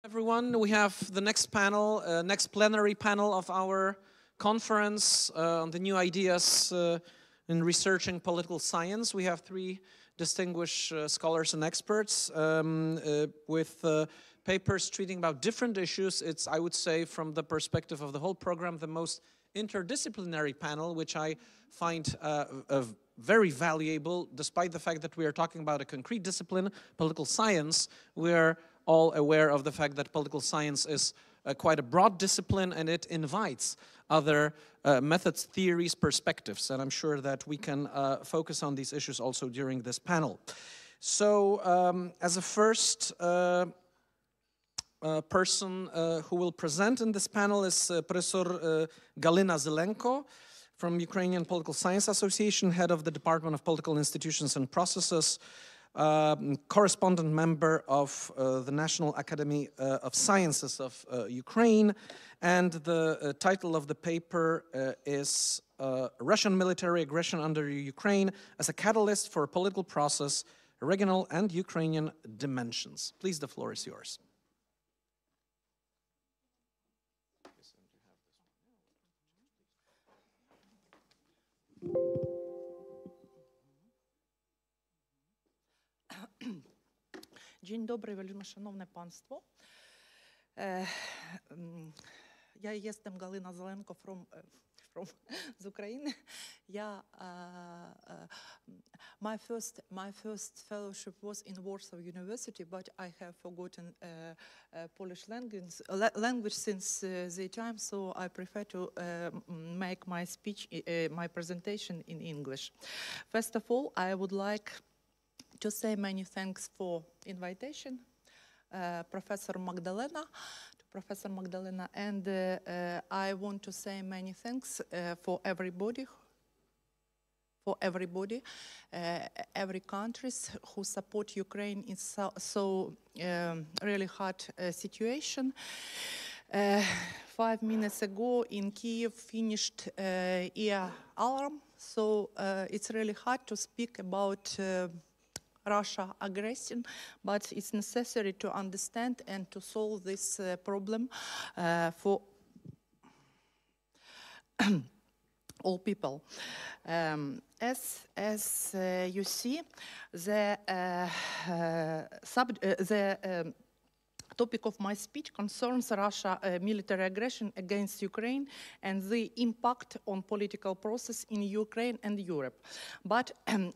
Everyone, we have the next panel, next plenary panel of our conference on the new ideas in researching political science. We have three distinguished scholars and experts with papers treating about different issues. It's, I would say, from the perspective of the whole program, the most interdisciplinary panel, which I find very valuable, despite the fact that we are talking about a concrete discipline, political science. We are all aware of the fact that political science is quite a broad discipline, and it invites other methods, theories, perspectives, and I'm sure that we can focus on these issues also during this panel. So as a first person who will present in this panel is Professor Galyna Zelenko from Ukrainian Political Science Association, head of the Department of Political Institutions and Processes, correspondent member of the National Academy of Sciences of Ukraine, and the title of the paper is Russian Military Aggression under Ukraine as a Catalyst for a Political Process, Regional and Ukrainian Dimensions. Please, the floor is yours. Dzień dobry, wielmi szanowne państwo. Ja jestem Galyna Zelenko from z Ukrainy. My first fellowship was in Warsaw University, but I have forgotten Polish language since the time, so I prefer to make my speech, my presentation in English. First of all, I would like to say many thanks for invitation, Professor Magdalena, and I want to say many thanks for everybody, every countries who support Ukraine in so really hard situation. 5 minutes ago in Kiev finished air alarm, so it's really hard to speak about Russia aggression, but it's necessary to understand and to solve this problem for all people. As you see, the topic of my speech concerns Russia military aggression against Ukraine and the impact on political process in Ukraine and Europe. But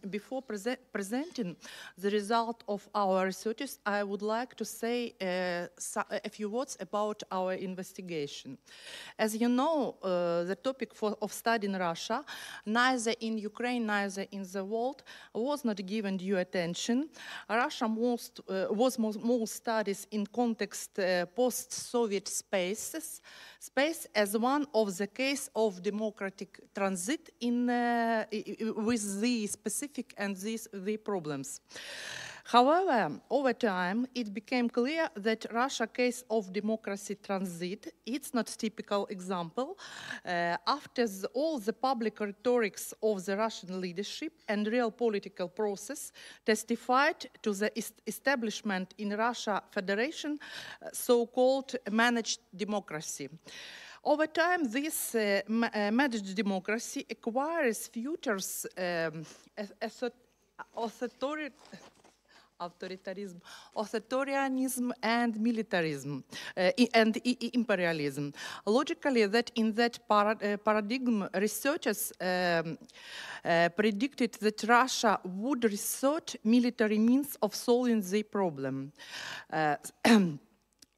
before presenting the result of our researches, I would like to say a few words about our investigation. As you know, the topic of studying Russia, neither in Ukraine, neither in the world, was not given due attention. Russia was most studies in context post-Soviet space as one of the case of democratic transit with the specific and the problems. However, over time, it became clear that Russia case of democracy transit, it's not typical example. After all the public rhetorics of the Russian leadership and real political process testified to the establishment in Russia Federation, so-called managed democracy. Over time, this managed democracy acquires futures authoritarianism and militarism and imperialism. Logically, that in that paradigm, researchers predicted that Russia would resort military means of solving the problem.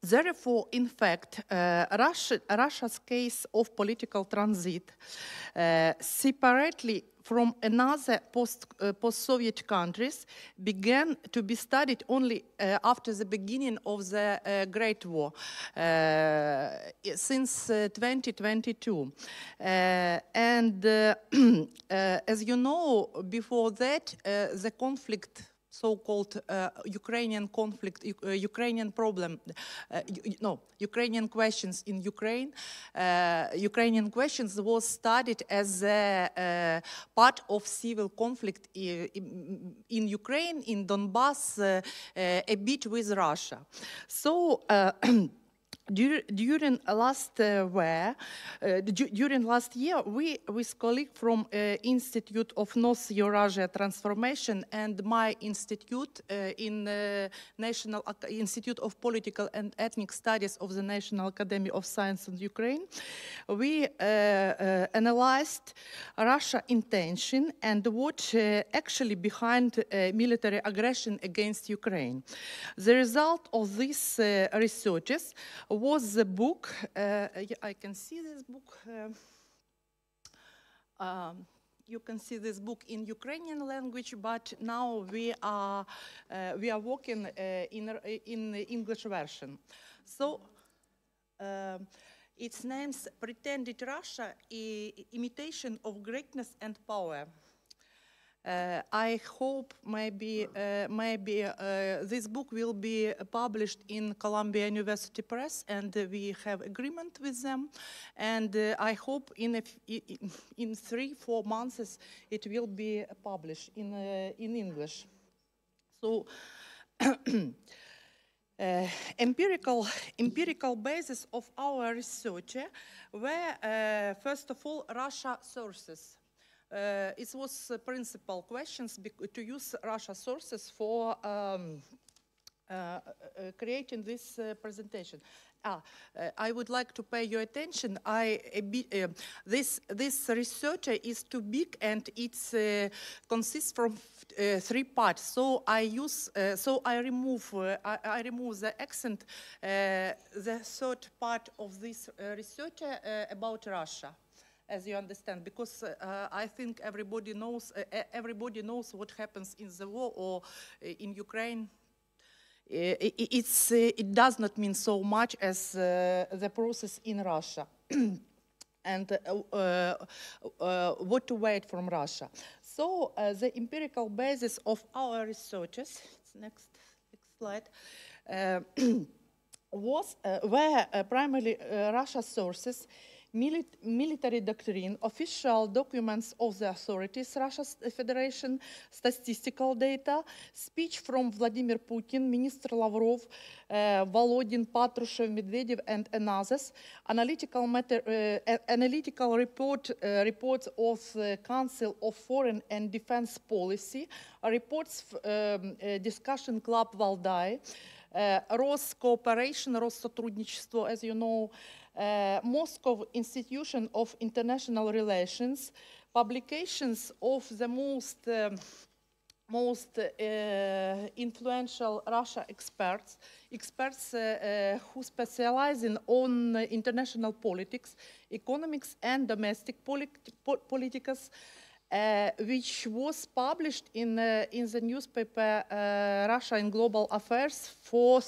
Therefore, in fact, Russia's case of political transit separately from another post-Soviet countries began to be studied only after the beginning of the Great War, since 2022. And as you know, before that, the conflict so-called Ukrainian conflict, Ukrainian problem, Ukrainian questions in Ukraine. Ukrainian questions was studied as a part of civil conflict in Ukraine, in Donbass, a bit with Russia. So during last year, we with colleague from Institute of North Eurasia Transformation and my institute in National Institute of Political and Ethnic Studies of the National Academy of Science in Ukraine, we analyzed Russia intention and what actually behind military aggression against Ukraine. The result of these researches was the book, I can see this book, you can see this book in Ukrainian language, but now we are working in the English version. So its name's Pretended Russia, Imitation of Greatness and Power. I hope maybe this book will be published in Columbia University Press, and we have agreement with them. And I hope in 3-4 months it will be published in English. So empirical basis of our research were first of all Russia sources. It was principal questions to use Russia sources for creating this presentation. I would like to pay your attention. This research is too big and it consists from 3 parts. So I remove the accent, the third part of this research about Russia. As you understand, because I think everybody knows what happens in the war or in Ukraine. It does not mean so much as the process in Russia and what to wait from Russia. So the empirical basis of our researches, next slide, were primarily Russia sources, military doctrine, official documents of the authorities, Russia Federation, statistical data, speech from Vladimir Putin, Minister Lavrov, Volodin, Patrushev, Medvedev, and others, analytical reports of Council of Foreign and Defense Policy, reports discussion club Valdai, Ros cooperation, Ros сотрудничество, as you know, Moscow Institution of International Relations, publications of the most influential Russia experts who specialize on international politics, economics, and domestic politics, which was published in the newspaper Russia in Global Affairs for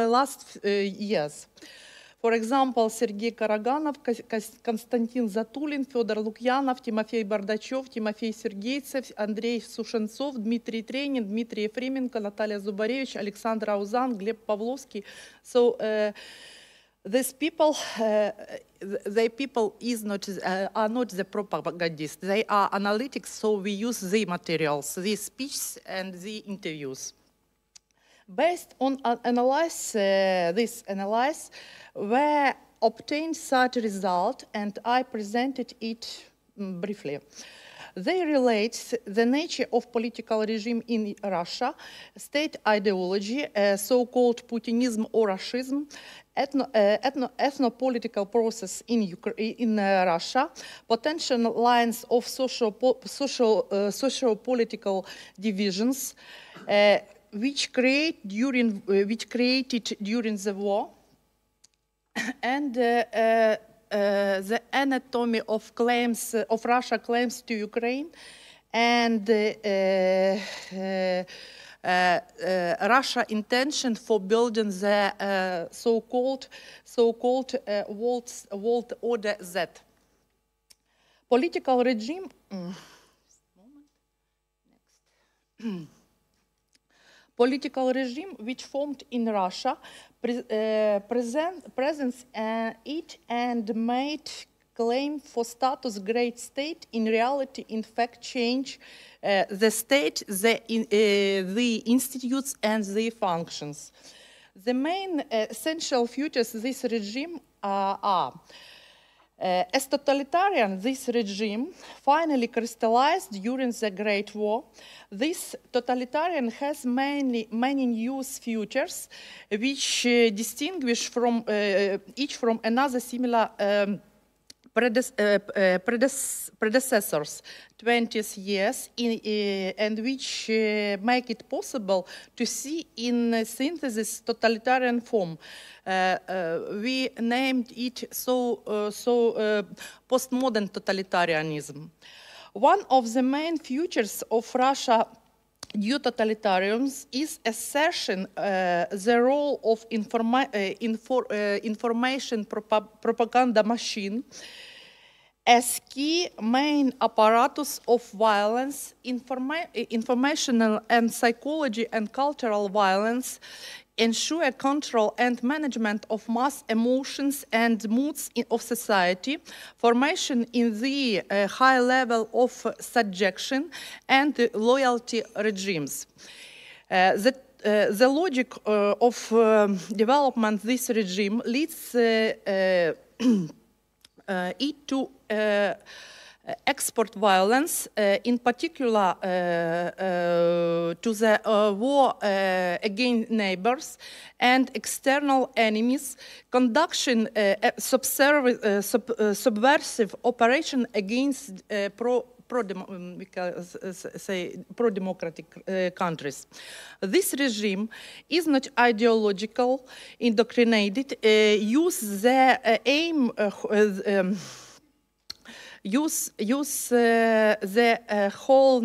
last years. For example, Sergei Karaganov, Konstantin Zatulin, Федор Лукьянов, Тимофей Бардачев, Тимофей Сергейцев, Андрей Сушенцов, Дмитрий Тренин, Дмитрий Ефременко, Наталья Зубаревич, Александр Аузан, Глеб Павловский. So these people, are not the propagandists. They are analytics, so we use the materials, the speeches and the interviews. Based on this analysis, we obtained such result, and I presented it briefly. They relate the nature of political regime in Russia, state ideology, so-called Putinism or Rushism, ethno-political process in Russia, potential lines of socio-political divisions, which created during the war, and the anatomy of claims of Russia claims to Ukraine, and Russia intention for building the so-called World Order Z. Political regime. political regime which formed in Russia presents it and made claim for status great state. In reality, in fact, change the state, the institutes and the functions. The main essential features of this regime are as totalitarian, this regime finally crystallized during the Great War. This totalitarian has many new features which distinguish from each from another similar predecessors 20 years and which make it possible to see in synthesis totalitarian form. We named it postmodern totalitarianism. One of the main features of Russia due totalitarianism is assertion the role of information propaganda machine as key main apparatus of violence, informational and psychology and cultural violence, ensure control and management of mass emotions and moods of society, formation in the high level of subjection and loyalty regimes. The logic of development this regime leads it to export violence, in particular to the war against neighbors and external enemies, conduction subversive operation against pro-democratic countries. This regime is not ideological, indoctrinated, use the whole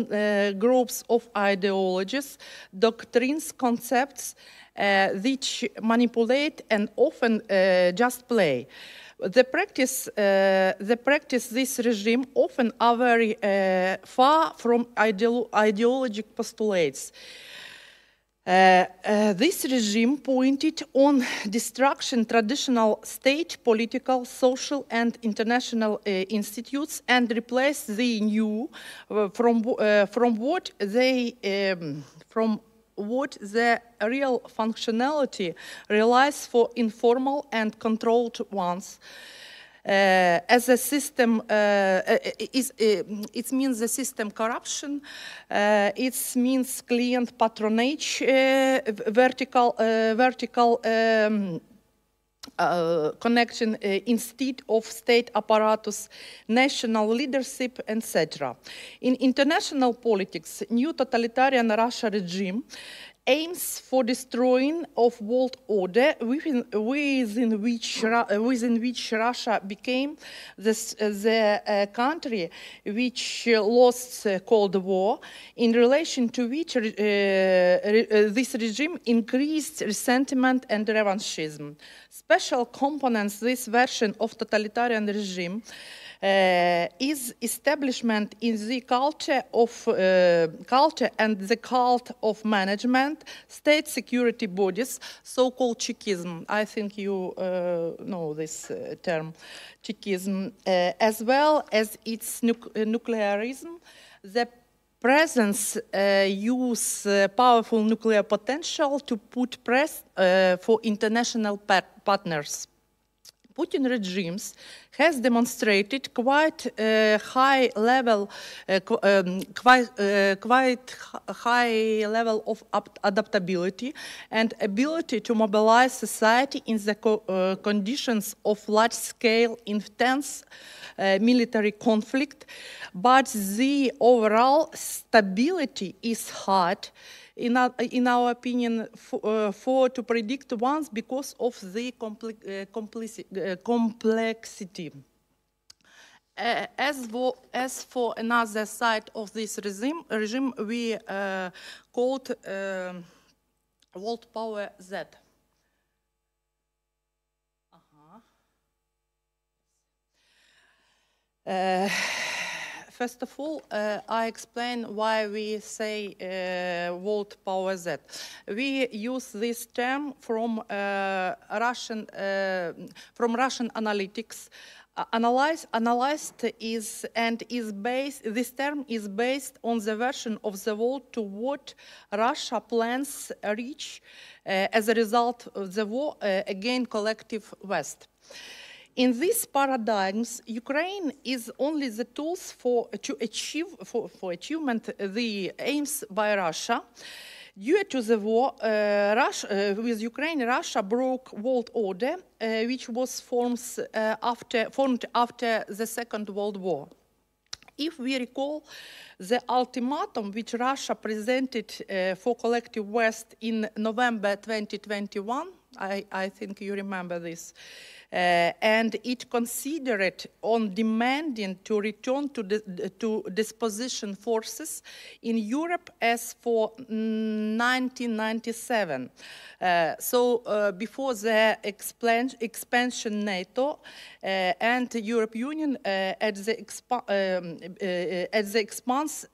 groups of ideologies, doctrines, concepts which manipulate and often just play. The practice this regime often are very far from ideological postulates. This regime pointed on destruction traditional state, political, social, and international institutes and replaced the new from what the real functionality relies for informal and controlled ones. As a system, it means the system corruption, it means client patronage, vertical connection instead of state apparatus, national leadership, etc. In international politics, new totalitarian Russia regime aims for destroying of world order within which Russia became the country which lost the Cold War, in relation to which this regime increased resentment and revanchism. Special components this version of totalitarian regime is establishment in the culture and the cult of management, state security bodies, so-called Chekism. I think you know this term, Chekism, as well as its nuclearism, the presence use powerful nuclear potential to put press for international partners. Putin regimes has demonstrated quite high level of adaptability and ability to mobilize society in the conditions of large-scale, intense military conflict, but the overall stability is hard, in our opinion, for to predict once because of the complexity. As for another side of this regime we called world power Z. first of all, I explain why we say world power Z. We use this term from Russian analytics. Analyzed is based. This term is based on the version of the world to what Russia plans reach as a result of the war against collective West. In these paradigms, Ukraine is only the tools for achievement the aims by Russia. Due to the war with Ukraine, Russia broke world order, which was formed after the Second World War. If we recall the ultimatum which Russia presented for collective West in November 2021, I think you remember this, and it considered on demanding to return to disposition forces in Europe as for 1997. Before the expansion NATO and the European Union at the expanse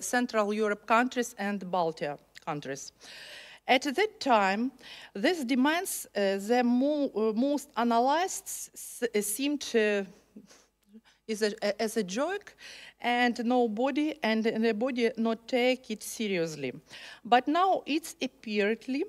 Central Europe countries and Baltic countries. At that time, these demands, the most analyzed seemed as a joke, and nobody not take it seriously. But now it's apparently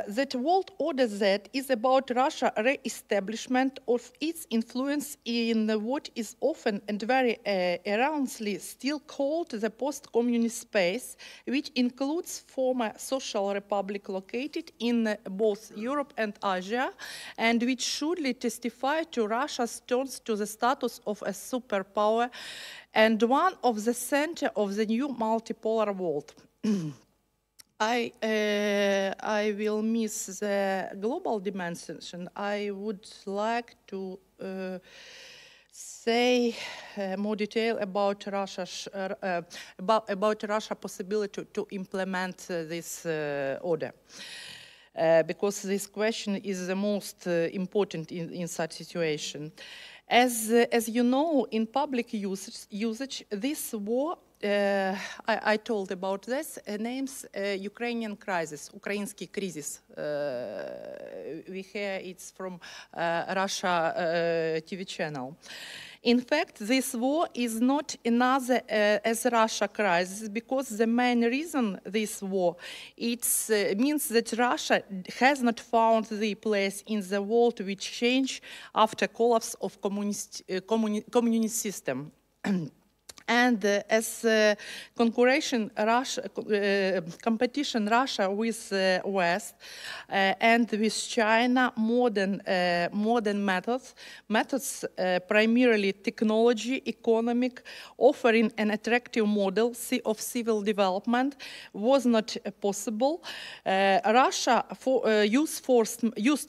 that World Order Z is about Russia's re-establishment of its influence in what is often and very erroneously still called the post-communist space, which includes former social republics located in both Europe and Asia, and which surely testify to Russia's turn to the status of a superpower and one of the center of the new multipolar world. I will miss the global dimension. I would like to say more detail about Russia's possibility to implement this order, because this question is the most important in such situation. As you know, in public usage, this war. I told about this, names Ukrainian crisis, Ukrainский кризис. We hear it's from Russia TV channel. In fact, this war is not another as Russia crisis, because the main reason this war, means that Russia has not found the place in the world which changed after collapse of communist system. And as competition Russia with West and with China, modern methods primarily technology, economic, offering an attractive model of civil development was not possible. Russia used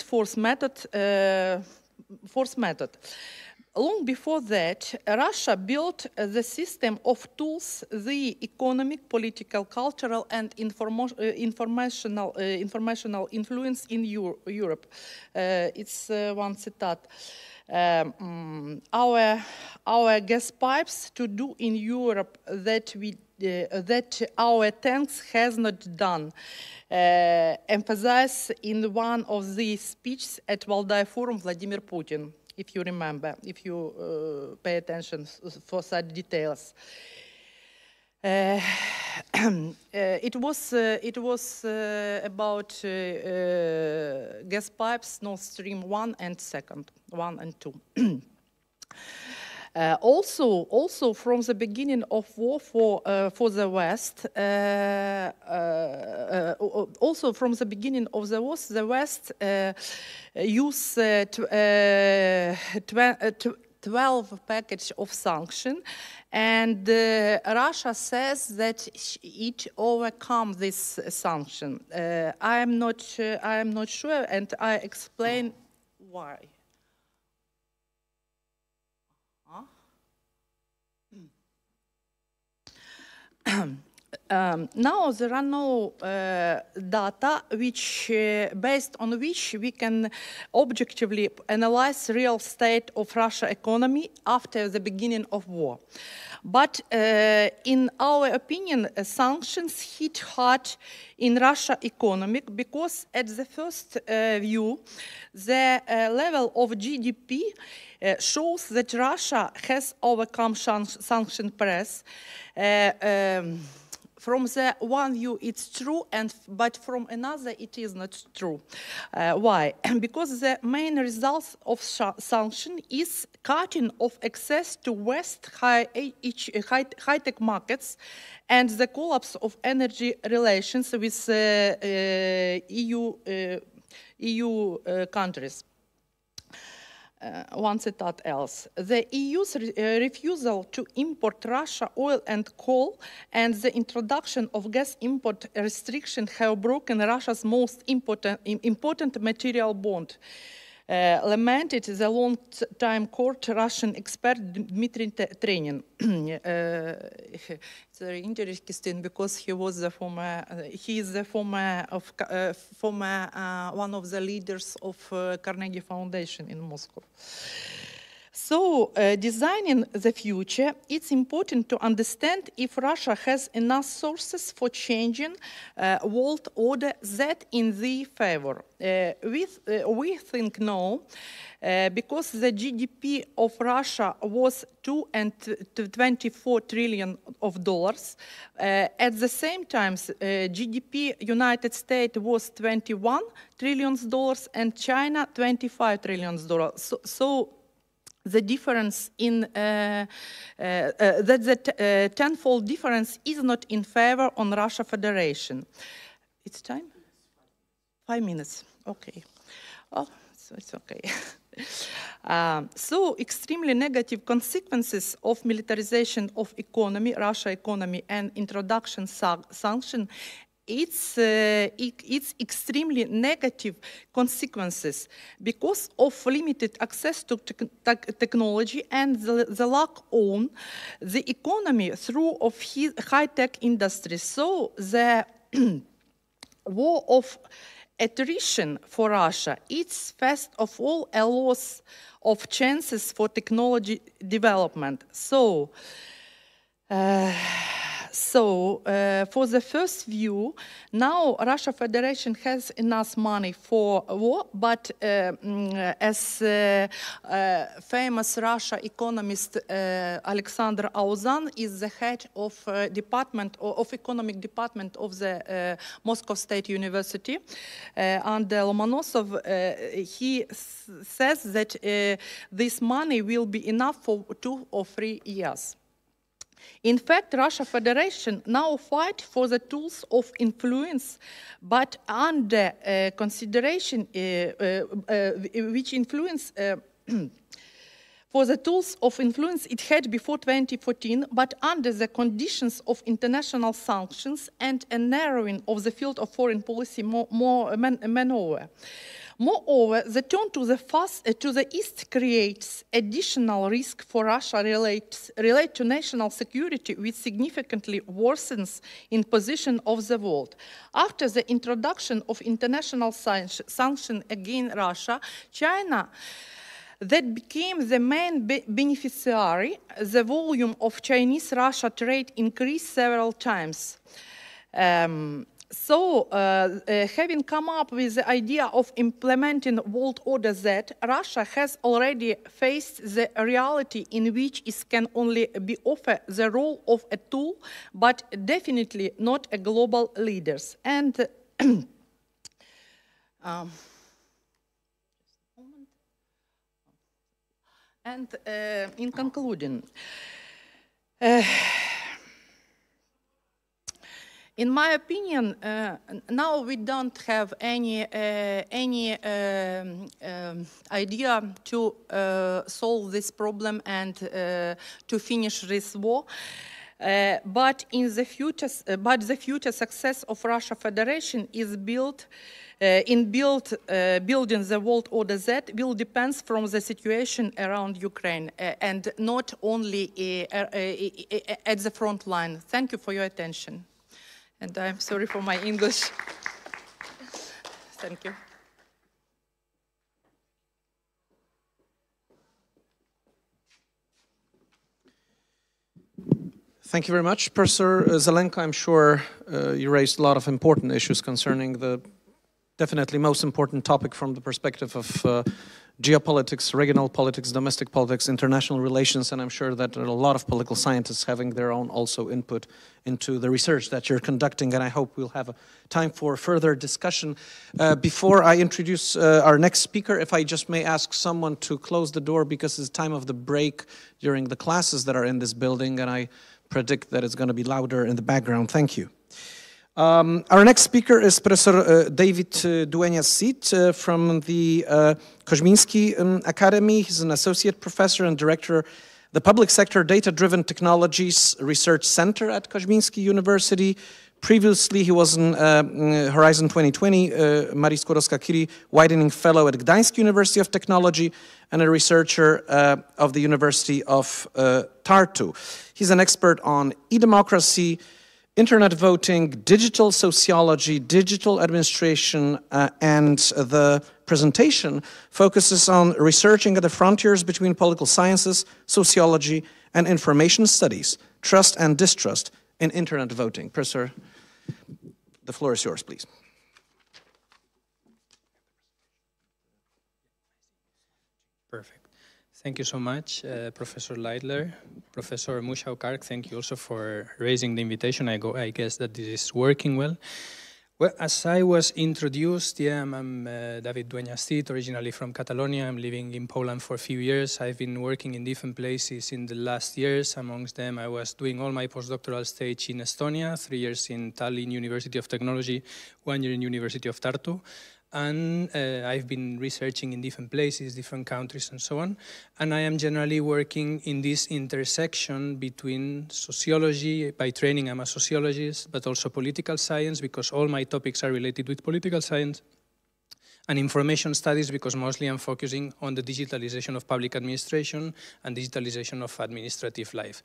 force method. Long before that, Russia built the system of tools, the economic, political, cultural, and informational influence in Europe. It's one citate. Our gas pipes to do in Europe that our tanks has not done. Emphasized in one of the speeches at Valdai Forum, Vladimir Putin. If you remember, if you pay attention for such details. It was about gas pipes, Nord Stream 1 and 2. Also from the beginning of war for the West, also from the beginning of the war, the West used 12 package of sanction, and Russia says that it overcome this sanction. I am not sure, and I explain why. Now there are no data which, based on which we can objectively analyze real state of Russia economy after the beginning of war. But in our opinion, sanctions hit hard in Russia economic because at the first view, the level of GDP shows that Russia has overcome sanction press. From the one view, it's true, but from another, it is not true. Why? Because the main results of sanction is cutting of access to West high-tech markets and the collapse of energy relations with EU countries. One citate else. The EU's refusal to import Russia oil and coal and the introduction of gas import restriction have broken Russia's most important material bond. Lamented the long-time court Russian expert Dmitry Trenin. It's very interesting because he was the former, he is the former one of the leaders of Carnegie Foundation in Moscow. So, designing the future, it's important to understand if Russia has enough sources for changing world order that in their favor. We think no, because the GDP of Russia was $224 trillion. At the same time, GDP United States was $21 trillion and China $25 trillion. So the difference in that tenfold difference is not in favor on Russia Federation. It's time? 5 minutes. Okay. Oh, so it's okay. So extremely negative consequences of militarization of economy, Russia economy, and introduction sanction. It's extremely negative consequences because of limited access to technology and the lack on the economy through of high-tech industry. So the war of attrition for Russia, it's first of all a loss of chances for technology development. So, for the first view, now Russia Federation has enough money for war, but as famous Russia economist Alexander Auzan is the head of economic department of the Moscow State University, under Lomonosov, he says that this money will be enough for 2 or 3 years. In fact, Russia Federation now fight for the tools of influence, but under consideration, which influence, for the tools of influence it had before 2014, but under the conditions of international sanctions and a narrowing of the field of foreign policy maneuver. Moreover, the turn to the east creates additional risk for Russia relate to national security, which significantly worsens in position of the world. After the introduction of international sanction against Russia, China, that became the main beneficiary, the volume of Chinese-Russia trade increased several times. So, having come up with the idea of implementing World Order Z, Russia has already faced the reality in which it can only be offered the role of a tool, but definitely not a global leader. And in concluding, in my opinion, now we don't have any idea to solve this problem and to finish this war. But the future success of Russia Federation is built building the World Order Z will depend from the situation around Ukraine and not only at the front line. Thank you for your attention. And I'm sorry for my English. Thank you. Thank you very much, Professor Zelenko. I'm sure you raised a lot of important issues concerning the definitely most important topic from the perspective of geopolitics, regional politics, domestic politics, international relations, and I'm sure that there are a lot of political scientists having their own also input into the research that you're conducting, and I hope we'll have a time for further discussion. Before I introduce our next speaker, if I just may ask someone to close the door because it's time of the break during the classes that are in this building, and I predict that it's going to be louder in the background. Thank you. Our next speaker is Professor David Duenas-Cid from the Koźmiński Academy. He's an associate professor and director of the Public Sector Data-Driven Technologies Research Center at Koźmiński University. Previously, he was an Horizon 2020 Marii Skłodowska-Curie Widening Fellow at Gdańsk University of Technology and a researcher of the University of Tartu. He's an expert on e-democracy, internet voting, digital sociology, digital administration, and the presentation focuses on researching at the frontiers between political sciences, sociology, and information studies, trust and distrust in internet voting. Professor, the floor is yours, please. Perfect. Thank you so much, Professor Laidler. Professor Musiał-Kark, thank you also for raising the invitation. I guess that this is working well. Well, as I was introduced, I'm David Duenas-Cid, originally from Catalonia. I'm living in Poland for a few years. I've been working in different places in the last years. Amongst them, I was doing all my postdoctoral stage in Estonia, 3 years in Tallinn University of Technology, 1 year in University of Tartu. And I've been researching in different places, different countries, and so on. And I am generally working in this intersection between sociology. By training, I'm a sociologist, but also political science, because all my topics are related with political science, and information studies, because mostly I'm focusing on the digitalization of public administration and digitalization of administrative life.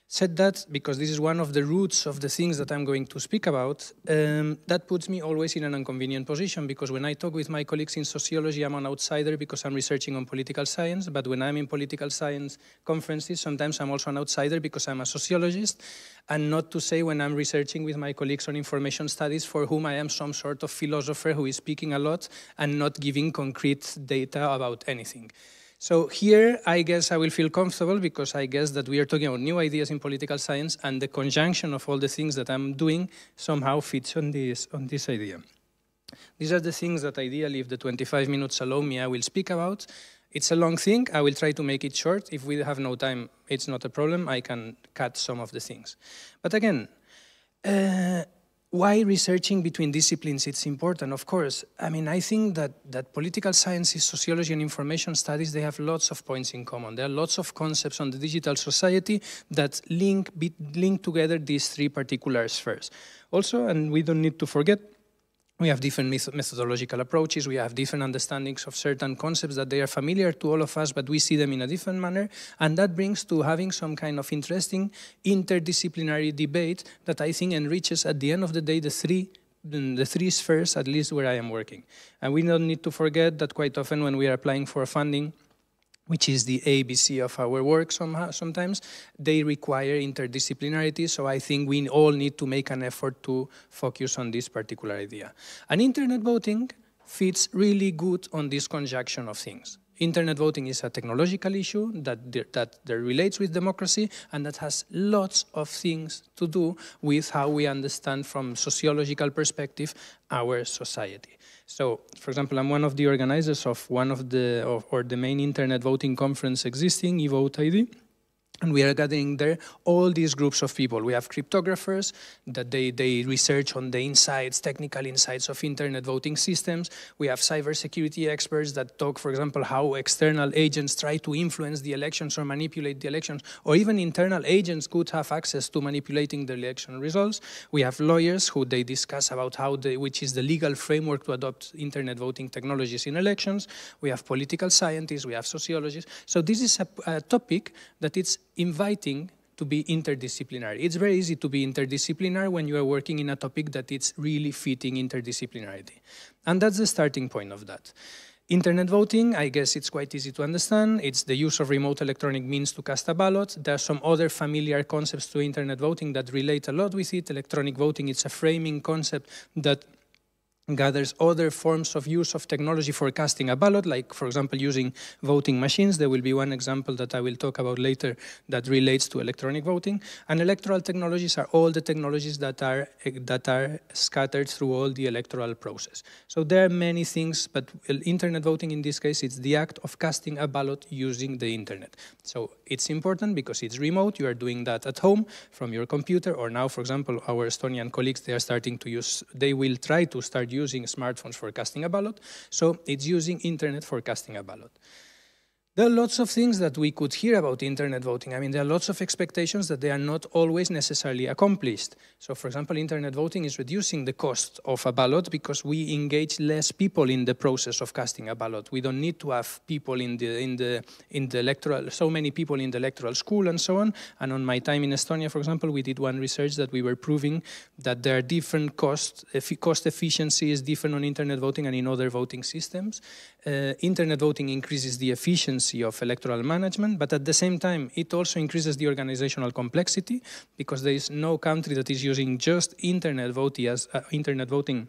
Said that because this is one of the roots of the things that I'm going to speak about, that puts me always in an inconvenient position, because when I talk with my colleagues in sociology, I'm an outsider because I'm researching on political science, but when I'm in political science conferences, sometimes I'm also an outsider because I'm a sociologist, and not to say when I'm researching with my colleagues on information studies for whom I am some sort of philosopher who is speaking a lot and not giving concrete data about anything. So here, I guess I will feel comfortable because I guess that we are talking about new ideas in political science, and the conjunction of all the things that I'm doing somehow fits on this idea. These are the things that ideally, if the 25 minutes allow me, I will speak about. It's a long thing. I will try to make it short. If we have no time, it's not a problem. I can cut some of the things. But again, why researching between disciplines it's important? Of course, I mean, I think that political sciences, sociology, and information studies, they have lots of points in common. There are lots of concepts on the digital society that link together these three particular spheres. Also, and we don't need to forget, we have different methodological approaches, we have different understandings of certain concepts that they are familiar to all of us, but we see them in a different manner, and that brings to having some kind of interesting interdisciplinary debate that I think enriches, at the end of the day, the three spheres, at least where I am working. And we don't need to forget that quite often when we are applying for funding, which is the ABC of our work sometimes, they require interdisciplinarity, so I think we all need to make an effort to focus on this particular idea. And internet voting fits really good on this conjunction of things. Internet voting is a technological issue that relates with democracy, and that has lots of things to do with how we understand from sociological perspective our society. So, for example, I'm one of the organizers of one of the main internet voting conference existing, eVote ID. And we are gathering there all these groups of people. We have cryptographers that they research on the insights, technical insights of internet voting systems. We have cybersecurity experts that talk, for example, how external agents try to influence the elections or manipulate the elections, or even internal agents could have access to manipulating the election results. We have lawyers who they discuss about which is the legal framework to adopt internet voting technologies in elections. We have political scientists, we have sociologists. So this is a topic that it's inviting to be interdisciplinary. It's very easy to be interdisciplinary when you are working in a topic that it's really fitting interdisciplinarity. And that's the starting point of that. Internet voting, I guess it's quite easy to understand. It's the use of remote electronic means to cast a ballot. There are some other familiar concepts to internet voting that relate a lot with it. Electronic voting, it's a framing concept that gathers other forms of use of technology for casting a ballot, like, for example, using voting machines. There will be one example that I will talk about later that relates to electronic voting. And electoral technologies are all the technologies that are scattered through all the electoral process. So there are many things, but internet voting in this case, it's the act of casting a ballot using the internet. So it's important because it's remote. You are doing that at home from your computer, or now, for example, our Estonian colleagues, they will try to start using smartphones for casting a ballot, so it's using internet for casting a ballot. There are lots of things that we could hear about internet voting. I mean, there are lots of expectations that they are not always necessarily accomplished. So, for example, internet voting is reducing the cost of a ballot because we engage less people in the process of casting a ballot. We don't need to have people in the electoral, so many people in the electoral school and so on. And on my time in Estonia, for example, we did one research that we were proving that there are different cost efficiency is different on internet voting and in other voting systems. Internet voting increases the efficiency of electoral management, but at the same time, it also increases the organizational complexity because there is no country that is using just internet voting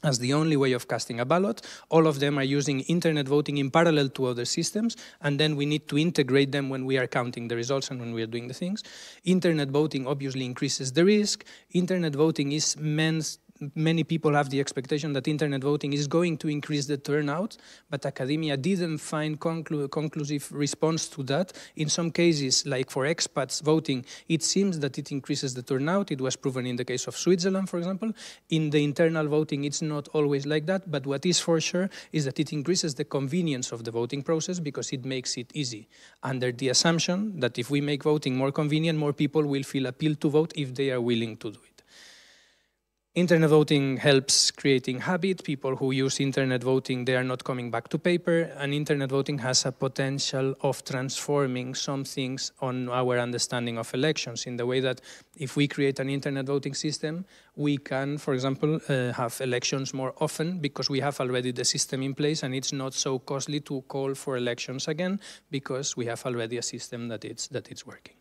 as the only way of casting a ballot. All of them are using internet voting in parallel to other systems, and then we need to integrate them when we are counting the results and when we are doing the things. Internet voting obviously increases the risk. Internet voting is many people have the expectation that internet voting is going to increase the turnout, but academia didn't find conclusive response to that. In some cases, like for expats voting, it seems that it increases the turnout. It was proven in the case of Switzerland, for example. In the internal voting, it's not always like that, but what is for sure is that it increases the convenience of the voting process because it makes it easy, under the assumption that if we make voting more convenient, more people will feel appealed to vote if they are willing to do it. Internet voting helps creating habit. People who use internet voting, they are not coming back to paper, and internet voting has a potential of transforming some things on our understanding of elections in the way that if we create an internet voting system, we can, for example, have elections more often because we have already the system in place and it's not so costly to call for elections again because we have already a system that it's working.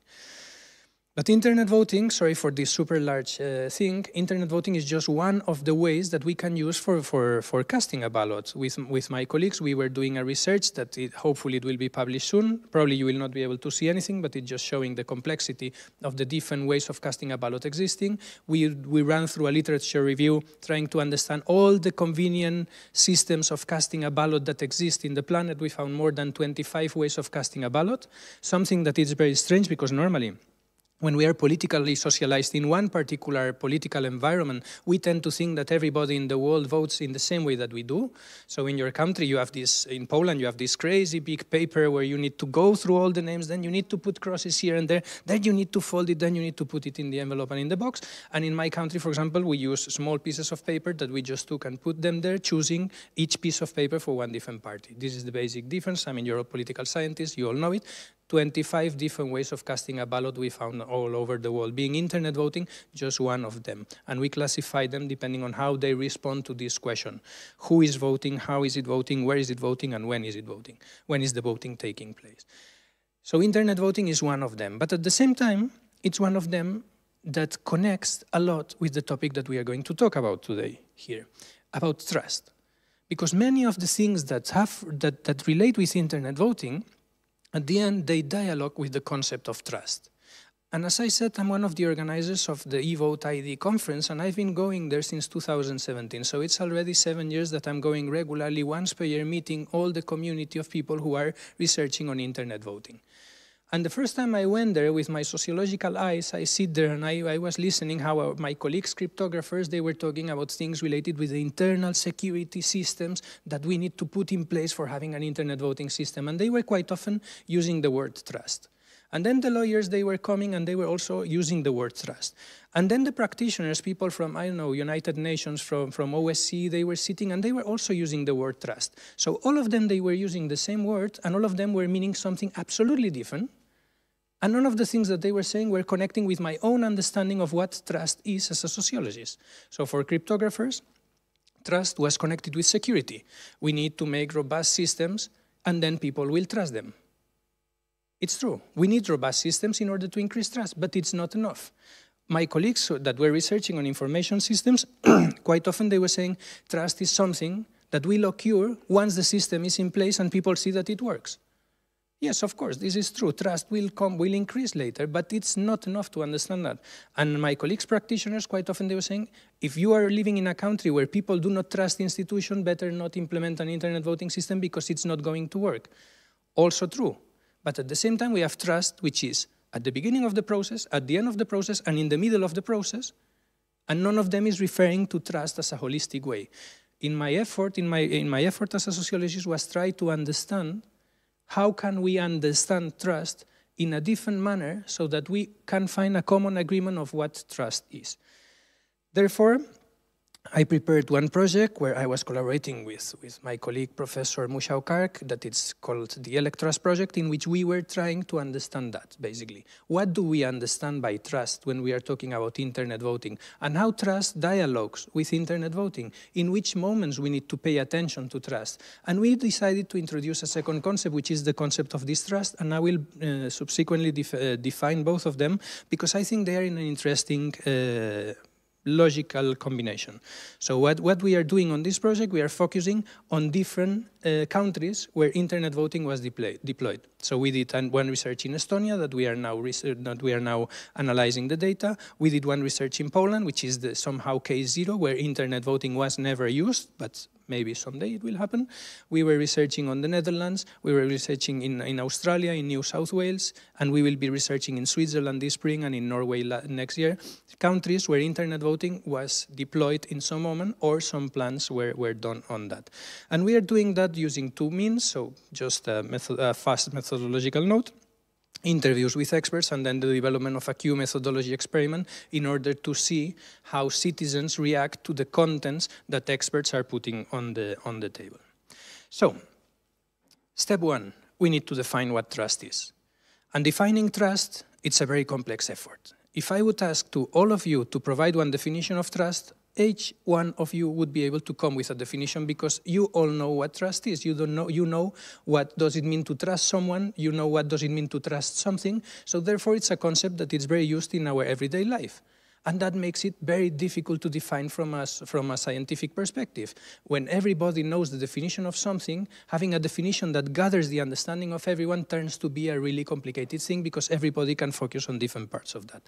But internet voting, sorry for this super large thing, internet voting is just one of the ways that we can use for casting a ballot. With my colleagues, we were doing a research that hopefully it will be published soon. Probably you will not be able to see anything, but it's just showing the complexity of the different ways of casting a ballot existing. We ran through a literature review trying to understand all the convenient systems of casting a ballot that exist in the planet. We found more than 25 ways of casting a ballot, something that is very strange because normally, when we are politically socialized in one particular political environment, we tend to think that everybody in the world votes in the same way that we do. So in your country, you have this, in Poland, you have this crazy big paper where you need to go through all the names, then you need to put crosses here and there, then you need to fold it, then you need to put it in the envelope and in the box. And in my country, for example, we use small pieces of paper that we just took and put them there, choosing each piece of paper for one different party. This is the basic difference. I mean, you're a political scientist, you all know it. 25 different ways of casting a ballot we found all over the world. Being internet voting, just one of them. And we classify them depending on how they respond to this question. Who is voting, how is it voting, where is it voting, and when is it voting? When is the voting taking place? So internet voting is one of them. But at the same time, it's one of them that connects a lot with the topic that we are going to talk about today here, about trust. Because many of the things that relate with internet voting, at the end, they dialogue with the concept of trust. And as I said, I'm one of the organizers of the eVote idea conference, and I've been going there since 2017. So it's already 7 years that I'm going regularly, once per year, meeting all the community of people who are researching on internet voting. And the first time I went there with my sociological eyes, I sit there and I was listening how my colleagues, cryptographers, they were talking about things related with the internal security systems that we need to put in place for having an internet voting system. And they were quite often using the word trust. And then the lawyers, they were coming and they were also using the word trust. And then the practitioners, people from, I don't know, United Nations, from OSCE, they were sitting and they were also using the word trust. So all of them, they were using the same word and all of them were meaning something absolutely different. And none of the things that they were saying were connecting with my own understanding of what trust is as a sociologist. So for cryptographers, trust was connected with security. We need to make robust systems, and then people will trust them. It's true. We need robust systems in order to increase trust, but it's not enough. My colleagues that were researching on information systems, quite often they were saying trust is something that will occur once the system is in place and people see that it works. Yes, of course, this is true. Trust will increase later, but it's not enough to understand that. And my colleagues, practitioners, quite often they were saying, if you are living in a country where people do not trust institutions, better not implement an internet voting system because it's not going to work. Also true. But at the same time, we have trust, which is at the beginning of the process, at the end of the process, and in the middle of the process, and none of them is referring to trust as a holistic way. In my effort as a sociologist was try to understand how can we understand trust in a different manner so that we can find a common agreement of what trust is. Therefore, I prepared one project where I was collaborating with my colleague, Professor Musiał-Kark, that it's called the Electrust Project, in which we were trying to understand that, basically. What do we understand by trust when we are talking about internet voting? And how trust dialogues with internet voting? In which moments we need to pay attention to trust? And we decided to introduce a second concept, which is the concept of distrust, and I will subsequently define both of them, because I think they are in an interesting logical combination. So what we are doing on this project, we are focusing on different countries where internet voting was deployed. So we did one research in Estonia that we are now analyzing the data. We did one research in Poland, which is somehow case zero, where internet voting was never used, but maybe someday it will happen. We were researching on the Netherlands, we were researching in Australia, in New South Wales, and we will be researching in Switzerland this spring and in Norway next year, countries where internet voting was deployed in some moment or some plans were done on that. And we are doing that using two means, so just a fast methodological note, interviews with experts, and then the development of a Q methodology experiment in order to see how citizens react to the contents that experts are putting on the table. So, step one, we need to define what trust is. And defining trust, it's a very complex effort. If I would ask to all of you to provide one definition of trust, each one of you would be able to come with a definition because you all know what trust is. You know what does it mean to trust someone, you know what does it mean to trust something, so therefore it's a concept that is very used in our everyday life. And that makes it very difficult to define from a scientific perspective. When everybody knows the definition of something, having a definition that gathers the understanding of everyone turns to be a really complicated thing because everybody can focus on different parts of that.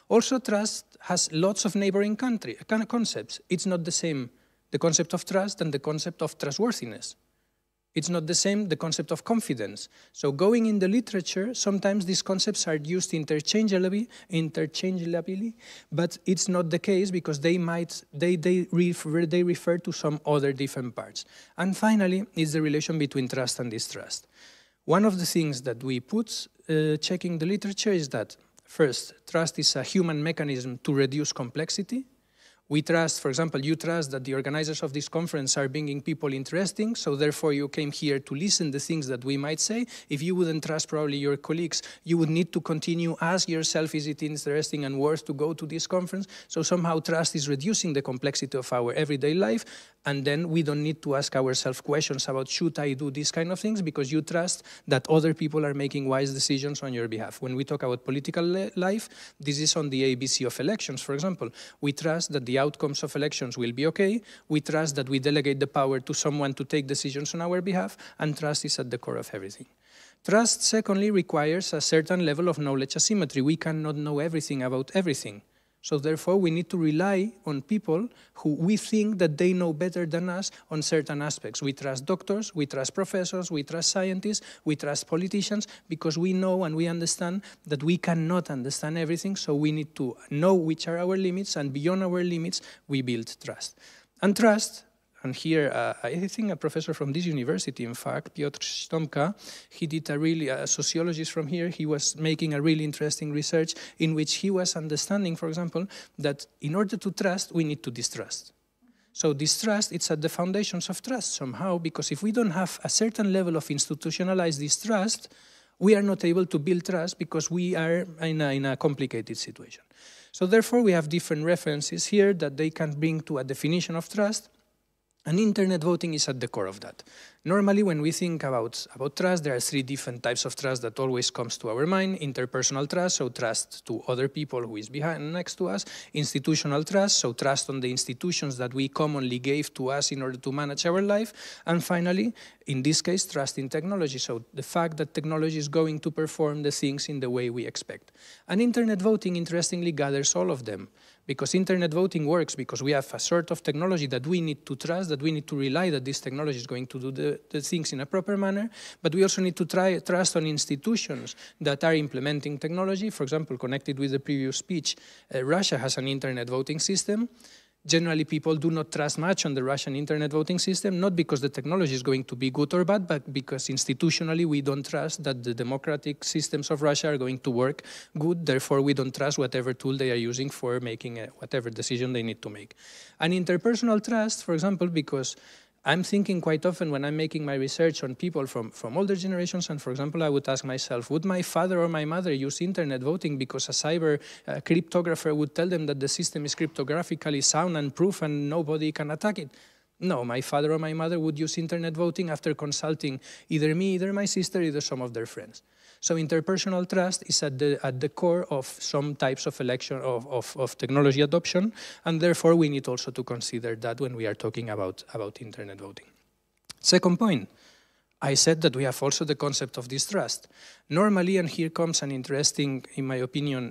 Also, trust has lots of neighboring concepts. It's not the same, the concept of trust and the concept of trustworthiness. It's not the same, the concept of confidence. So going in the literature, sometimes these concepts are used interchangeably, but it's not the case because they refer to some other different parts. And finally, is the relation between trust and distrust. One of the things that we put checking the literature is that, first, trust is a human mechanism to reduce complexity. We trust, for example, you trust that the organizers of this conference are bringing people interesting, so therefore you came here to listen to things that we might say. If you wouldn't trust probably your colleagues, you would need to continue, ask yourself, is it interesting and worth to go to this conference? So somehow trust is reducing the complexity of our everyday life, and then we don't need to ask ourselves questions about should I do these kind of things, because you trust that other people are making wise decisions on your behalf. When we talk about political life, this is on the ABC of elections, for example. We trust that the outcomes of elections will be okay. We trust that we delegate the power to someone to take decisions on our behalf, and trust is at the core of everything. Trust, secondly, requires a certain level of knowledge asymmetry. We cannot know everything about everything. So therefore, we need to rely on people who we think that they know better than us on certain aspects. We trust doctors, we trust professors, we trust scientists, we trust politicians, because we know and we understand that we cannot understand everything, so we need to know which are our limits, and beyond our limits, we build trust. And trust, and here, I think a professor from this university, in fact, Piotr Sztomka, he did a sociologist from here, he was making a really interesting research in which he was understanding, for example, that in order to trust, we need to distrust. So distrust, it's at the foundations of trust somehow, because if we don't have a certain level of institutionalized distrust, we are not able to build trust because we are in a complicated situation. So therefore, we have different references here that they can bring to a definition of trust, and internet voting is at the core of that. Normally, when we think about trust, there are three different types of trust that always comes to our mind. Interpersonal trust, so trust to other people who is next to us. Institutional trust, so trust on the institutions that we commonly gave to us in order to manage our life. And finally, in this case, trust in technology, so the fact that technology is going to perform the things in the way we expect. And internet voting, interestingly, gathers all of them. Because internet voting works because we have a sort of technology that we need to trust, that we need to rely that this technology is going to do the things in a proper manner, but we also need to trust on institutions that are implementing technology. For example, connected with the previous speech, Russia has an internet voting system. Generally, people do not trust much on the Russian internet voting system, not because the technology is going to be good or bad, but because institutionally we don't trust that the democratic systems of Russia are going to work good. Therefore, we don't trust whatever tool they are using for making whatever decision they need to make. And interpersonal trust, for example, because I'm thinking quite often when I'm making my research on people from older generations, and for example, I would ask myself, would my father or my mother use internet voting because a cyber cryptographer would tell them that the system is cryptographically sound and proof and nobody can attack it? No, my father or my mother would use internet voting after consulting either me, either my sister, either some of their friends. So interpersonal trust is at the core of some types of of technology adoption, and therefore we need also to consider that when we are talking about internet voting. Second point, I said that we have also the concept of distrust. Normally, and here comes an interesting, in my opinion,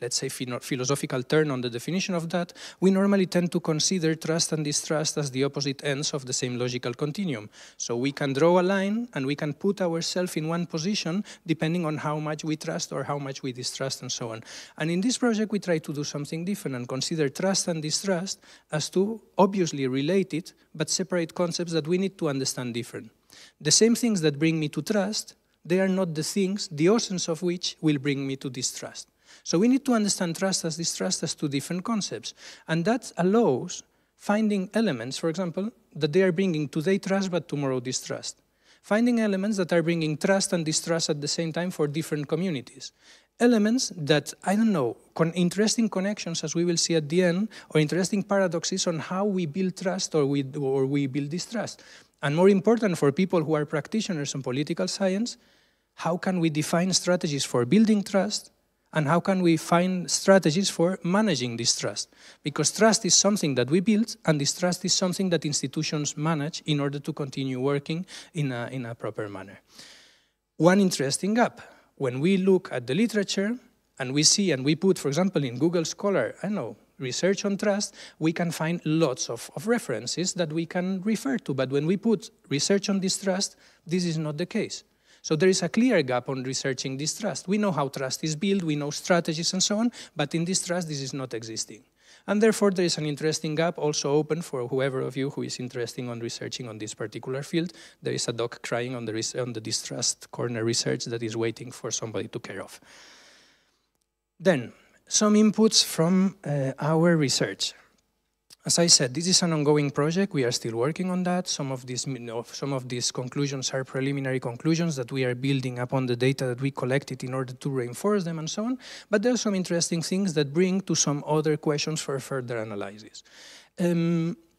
let's say philosophical turn on the definition of that, we normally tend to consider trust and distrust as the opposite ends of the same logical continuum. So we can draw a line and we can put ourselves in one position depending on how much we trust or how much we distrust and so on. And in this project we try to do something different and consider trust and distrust as two obviously related but separate concepts that we need to understand different. The same things that bring me to trust, they are not the things, the essence of which will bring me to distrust. So we need to understand trust as distrust as two different concepts. And that allows finding elements, for example, that they are bringing today trust but tomorrow distrust. Finding elements that are bringing trust and distrust at the same time for different communities. Elements that, I don't know, interesting connections as we will see at the end, or interesting paradoxes on how we build trust or we build distrust. And more important for people who are practitioners in political science, how can we define strategies for building trust? And how can we find strategies for managing this trust? Because trust is something that we build, and distrust is something that institutions manage in order to continue working in a proper manner. One interesting gap, when we look at the literature, and we see, and we put, for example, in Google Scholar, I know, research on trust, we can find lots of references that we can refer to. But when we put research on distrust, this is not the case. So there is a clear gap on researching distrust. We know how trust is built, we know strategies and so on, but in distrust this is not existing. And therefore there is an interesting gap also open for whoever of you who is interested in researching on this particular field. There is a dog crying on the distrust corner research that is waiting for somebody to care of. Then, some inputs from our research. As I said, this is an ongoing project. We are still working on that. Some of these conclusions are preliminary conclusions that we are building upon the data that we collected in order to reinforce them and so on. But there are some interesting things that bring to some other questions for further analysis.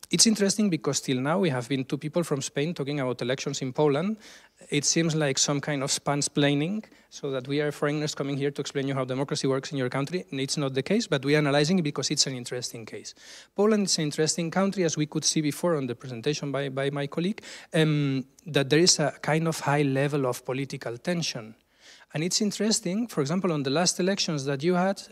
It's interesting because till now we have been two people from Spain talking about elections in Poland. It seems like some kind of spanplaining, so that we are foreigners coming here to explain you how democracy works in your country. And it's not the case, but we are analyzing it because it's an interesting case. Poland is an interesting country, as we could see before on the presentation by my colleague, that there is a kind of high level of political tension. And it's interesting, for example, on the last elections that you had,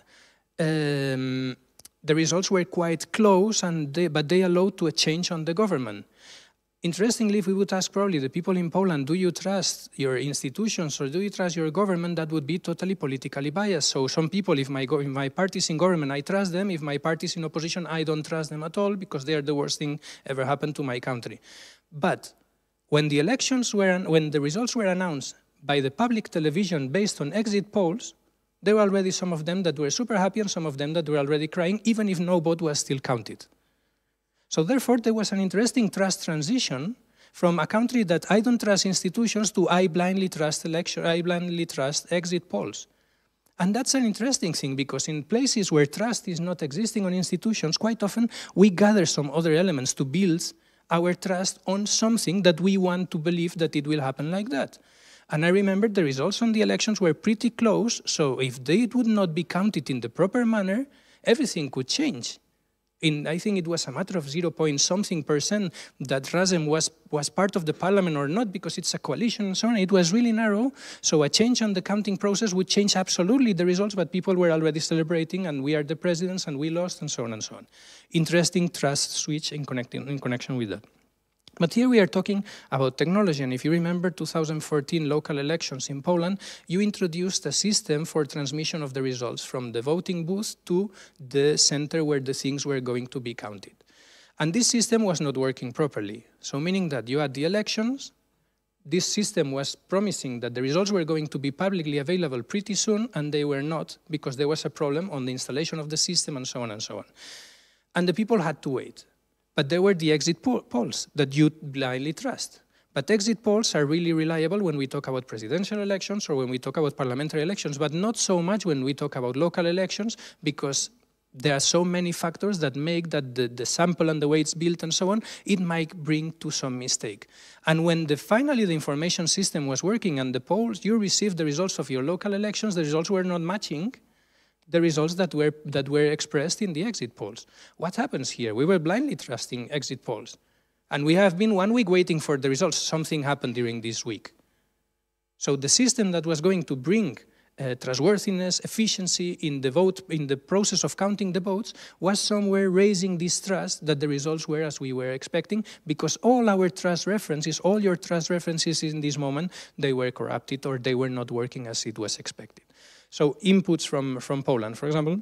the results were quite close, but they allowed to a change on the government. Interestingly, if we would ask probably the people in Poland, do you trust your institutions or do you trust your government, that would be totally politically biased. So some people, if my party is in government, I trust them. If my party is in opposition, I don't trust them at all because they are the worst thing ever happened to my country. But when the results were announced by the public television based on exit polls, there were already some of them that were super happy and some of them that were already crying, even if no vote was still counted. So therefore, there was an interesting trust transition from a country that I don't trust institutions to I blindly trust exit polls. And that's an interesting thing, because in places where trust is not existing on institutions, quite often we gather some other elements to build our trust on something that we want to believe that it will happen like that. And I remember the results on the elections were pretty close, so if they would not be counted in the proper manner, everything could change. I think it was a matter of 0.something% that Razem was part of the parliament or not, because it's a coalition and so on. It was really narrow, so a change on the counting process would change absolutely the results, but people were already celebrating, and we are the presidents, and we lost, and so on and so on. Interesting trust switch in connection with that. But here we are talking about technology, and if you remember 2014 local elections in Poland, you introduced a system for transmission of the results from the voting booth to the center where the things were going to be counted. And this system was not working properly. So meaning that you had the elections, this system was promising that the results were going to be publicly available pretty soon, and they were not, because there was a problem on the installation of the system and so on and so on. And the people had to wait. But there were the exit polls that you blindly trust. But exit polls are really reliable when we talk about presidential elections or when we talk about parliamentary elections, but not so much when we talk about local elections, because there are so many factors that make that the sample and the way it's built and so on, it might bring to some mistake. And when finally the information system was working and the polls, you received the results of your local elections, the results were not matching the results that were expressed in the exit polls. What happens here? We were blindly trusting exit polls. And we have been 1 week waiting for the results. Something happened during this week. So the system that was going to bring trustworthiness, efficiency in the process of counting the votes, was somewhere raising this trust that the results were as we were expecting, because all your trust references in this moment, they were corrupted or they were not working as it was expected. So inputs from Poland, for example,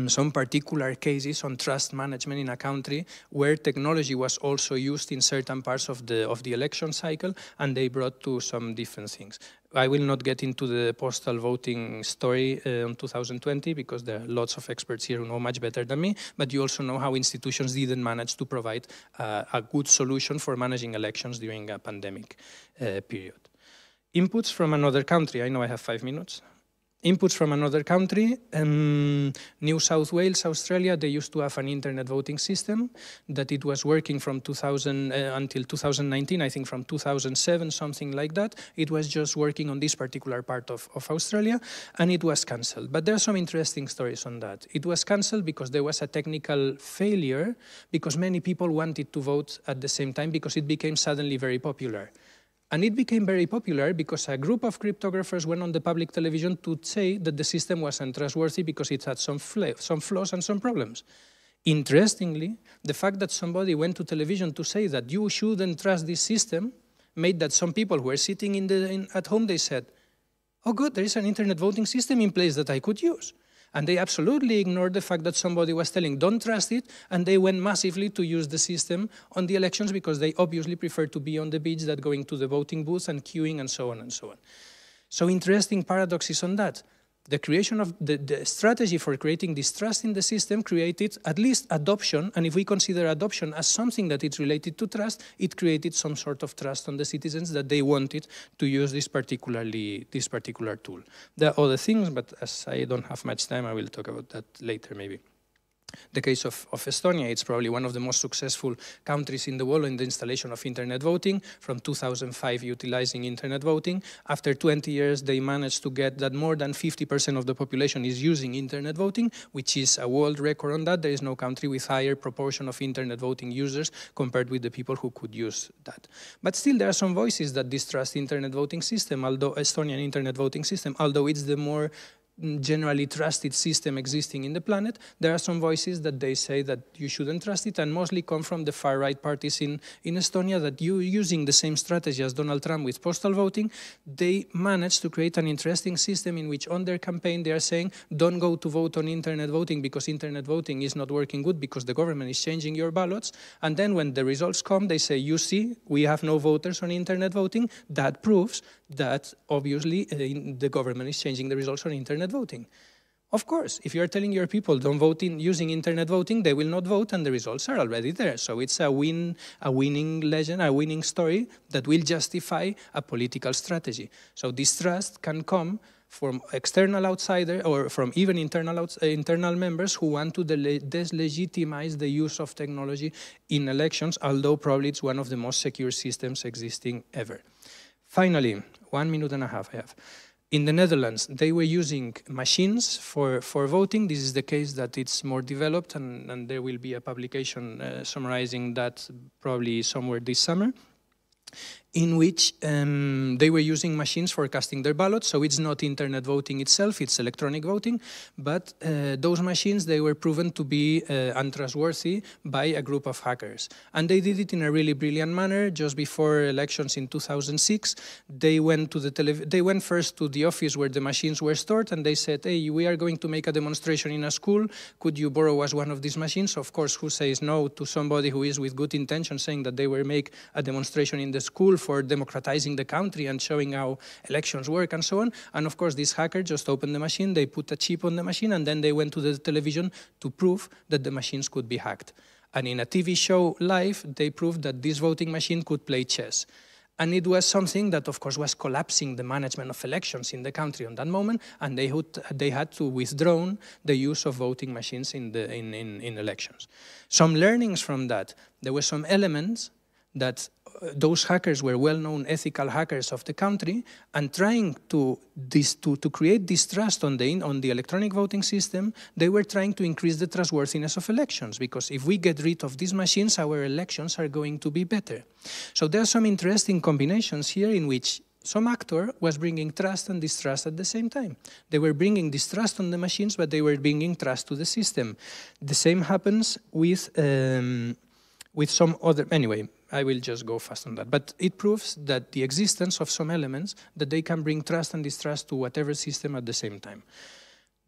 some particular cases on trust management in a country where technology was also used in certain parts of the election cycle, and they brought to some different things. I will not get into the postal voting story in 2020, because there are lots of experts here who know much better than me, but you also know how institutions didn't manage to provide a good solution for managing elections during a pandemic period. Inputs from another country. I know I have 5 minutes. Inputs from another country, New South Wales, Australia, they used to have an internet voting system that it was working from 2000 until 2019, I think from 2007, something like that. It was just working on this particular part of Australia, and it was cancelled. But there are some interesting stories on that. It was cancelled because there was a technical failure, because many people wanted to vote at the same time, because it became suddenly very popular. And it became very popular because a group of cryptographers went on the public television to say that the system was untrustworthy because it had some flaws and some problems. Interestingly, the fact that somebody went to television to say that you shouldn't trust this system made that some people who were sitting at home, they said, oh good, there is an internet voting system in place that I could use. And they absolutely ignored the fact that somebody was telling, don't trust it, and they went massively to use the system on the elections because they obviously prefer to be on the beach than going to the voting booth and queuing and so on and so on. So interesting paradoxes on that. The creation of the strategy for creating distrust in the system created at least adoption, and if we consider adoption as something that is related to trust, it created some sort of trust on the citizens that they wanted to use this particular tool. There are other things, but as I don't have much time, I will talk about that later maybe. The case of Estonia, it's probably one of the most successful countries in the world in the installation of internet voting, from 2005 utilizing internet voting. After 20 years, they managed to get that more than 50% of the population is using internet voting, which is a world record on that. There is no country with higher proportion of internet voting users compared with the people who could use that. But still, there are some voices that distrust internet voting system, although Estonian internet voting system, although it's the more generally trusted system existing in the planet, there are some voices that they say that you shouldn't trust it, and mostly come from the far-right parties in Estonia, that using the same strategy as Donald Trump with postal voting, they managed to create an interesting system in which on their campaign they are saying, don't go to vote on internet voting because internet voting is not working good because the government is changing your ballots. And then when the results come, they say, you see, we have no voters on internet voting. That proves that obviously the government is changing the results on internet voting. Of course, if you're telling your people don't vote using internet voting, they will not vote, and the results are already there. So it's a winning legend, a winning story that will justify a political strategy. So distrust can come from external outsider or from even internal members who want to delegitimize the use of technology in elections, although probably it's one of the most secure systems existing ever. Finally, 1.5 minutes I have. In the Netherlands, they were using machines for voting. This is the case that it's more developed, and there will be a publication summarizing that probably somewhere this summer, in which they were using machines for casting their ballots. So it's not internet voting itself, it's electronic voting. But those machines, they were proven to be untrustworthy by a group of hackers. And they did it in a really brilliant manner. Just before elections in 2006, they went first to the office where the machines were stored, and they said, hey, we are going to make a demonstration in a school. Could you borrow us one of these machines? Of course, who says no to somebody who is with good intention saying that they will make a demonstration in the school for democratizing the country and showing how elections work and so on. And of course, this hacker just opened the machine, they put a chip on the machine, and then they went to the television to prove that the machines could be hacked. And in a TV show live, they proved that this voting machine could play chess. And it was something that, of course, was collapsing the management of elections in the country on that moment, and they had to withdraw the use of voting machines in elections. Some learnings from that, there were some elements that those hackers were well-known ethical hackers of the country, and trying to create distrust on the electronic voting system, they were trying to increase the trustworthiness of elections, because if we get rid of these machines, our elections are going to be better. So there are some interesting combinations here in which some actor was bringing trust and distrust at the same time. They were bringing distrust on the machines, but they were bringing trust to the system. The same happens with some other, anyway, I will just go fast on that. But it proves that the existence of some elements that they can bring trust and distrust to whatever system at the same time.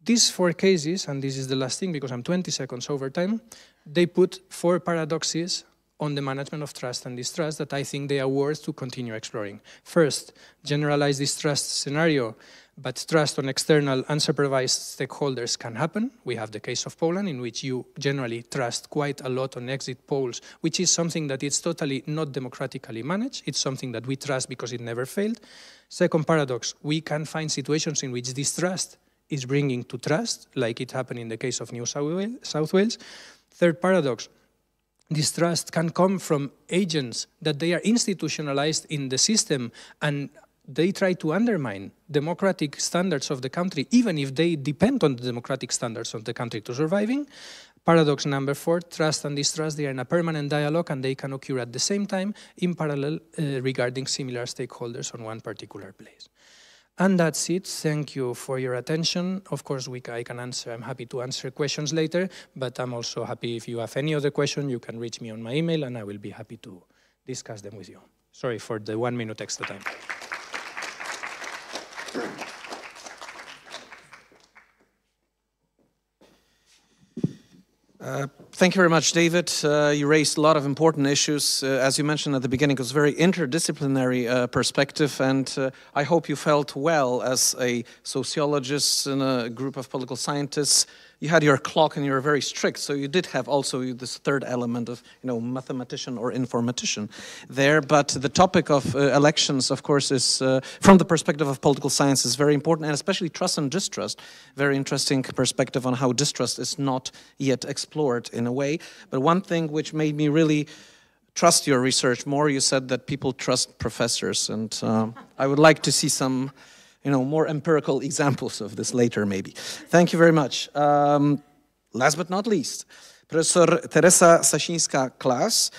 These 4 cases, and this is the last thing because I'm 20 seconds over time, they put 4 paradoxes on the management of trust and distrust that I think they are worth to continue exploring. First, generalized distrust scenario, but trust on external unsupervised stakeholders can happen. We have the case of Poland, in which you generally trust quite a lot on exit polls, which is something that is totally not democratically managed. It's something that we trust because it never failed. Second paradox, we can find situations in which distrust is bringing to trust, like it happened in the case of New South Wales. Third paradox, distrust can come from agents that they are institutionalized in the system, and they try to undermine democratic standards of the country, even if they depend on the democratic standards of the country to surviving. Paradox number 4, trust and distrust, they are in a permanent dialogue, and they can occur at the same time in parallel regarding similar stakeholders on one particular place. And that's it. Thank you for your attention. Of course, I'm happy to answer questions later, but I'm also happy if you have any other question, you can reach me on my email, and I will be happy to discuss them with you. Sorry for the 1 minute extra time. Thank you very much, David. You raised a lot of important issues. As you mentioned at the beginning, it was a very interdisciplinary perspective, and I hope you felt well as a sociologist in a group of political scientists. You had your clock and you were very strict, so you did have also this third element of, mathematician or informatician there. But the topic of elections, of course, is, from the perspective of political science, is very important, and especially trust and distrust. Very interesting perspective on how distrust is not yet explored in a way. But one thing which made me really trust your research more, you said that people trust professors, and I would like to see some more empirical examples of this later, maybe. Thank you very much. Last but not least, Professor Teresa Sasińska-Klas,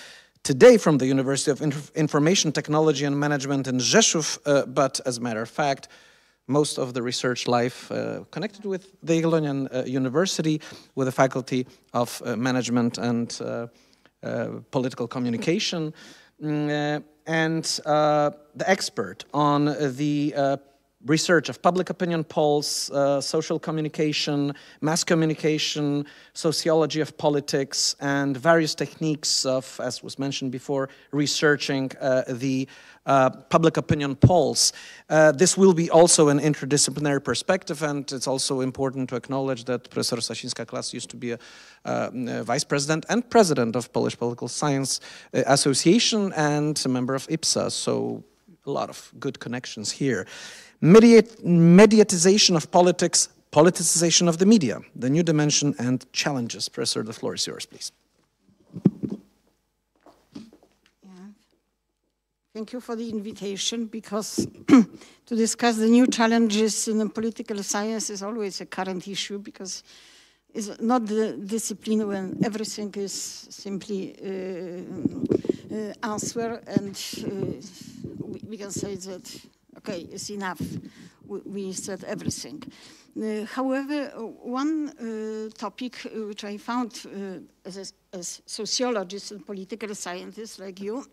today from the University of Information Technology and Management in Rzeszow, but as a matter of fact, most of the research life connected with the Jagiellonian University, with the Faculty of Management and Political Communication, and the expert on the research of public opinion polls, social communication, mass communication, sociology of politics, and various techniques of, as was mentioned before, researching the public opinion polls. This will be also an interdisciplinary perspective, and it's also important to acknowledge that Professor Sasińska-Klas used to be a vice president and president of Polish Political Science Association and a member of IPSA, so a lot of good connections here. Mediatization of politics, politicization of the media, the new dimension and challenges. Professor, the floor is yours, please. Thank you for the invitation, because to discuss the new challenges in political science is always a current issue, because it's not the discipline when everything is simply answer, and we can say that, okay, it's enough, we said everything. However, one topic which I found as sociologists and political scientists like you,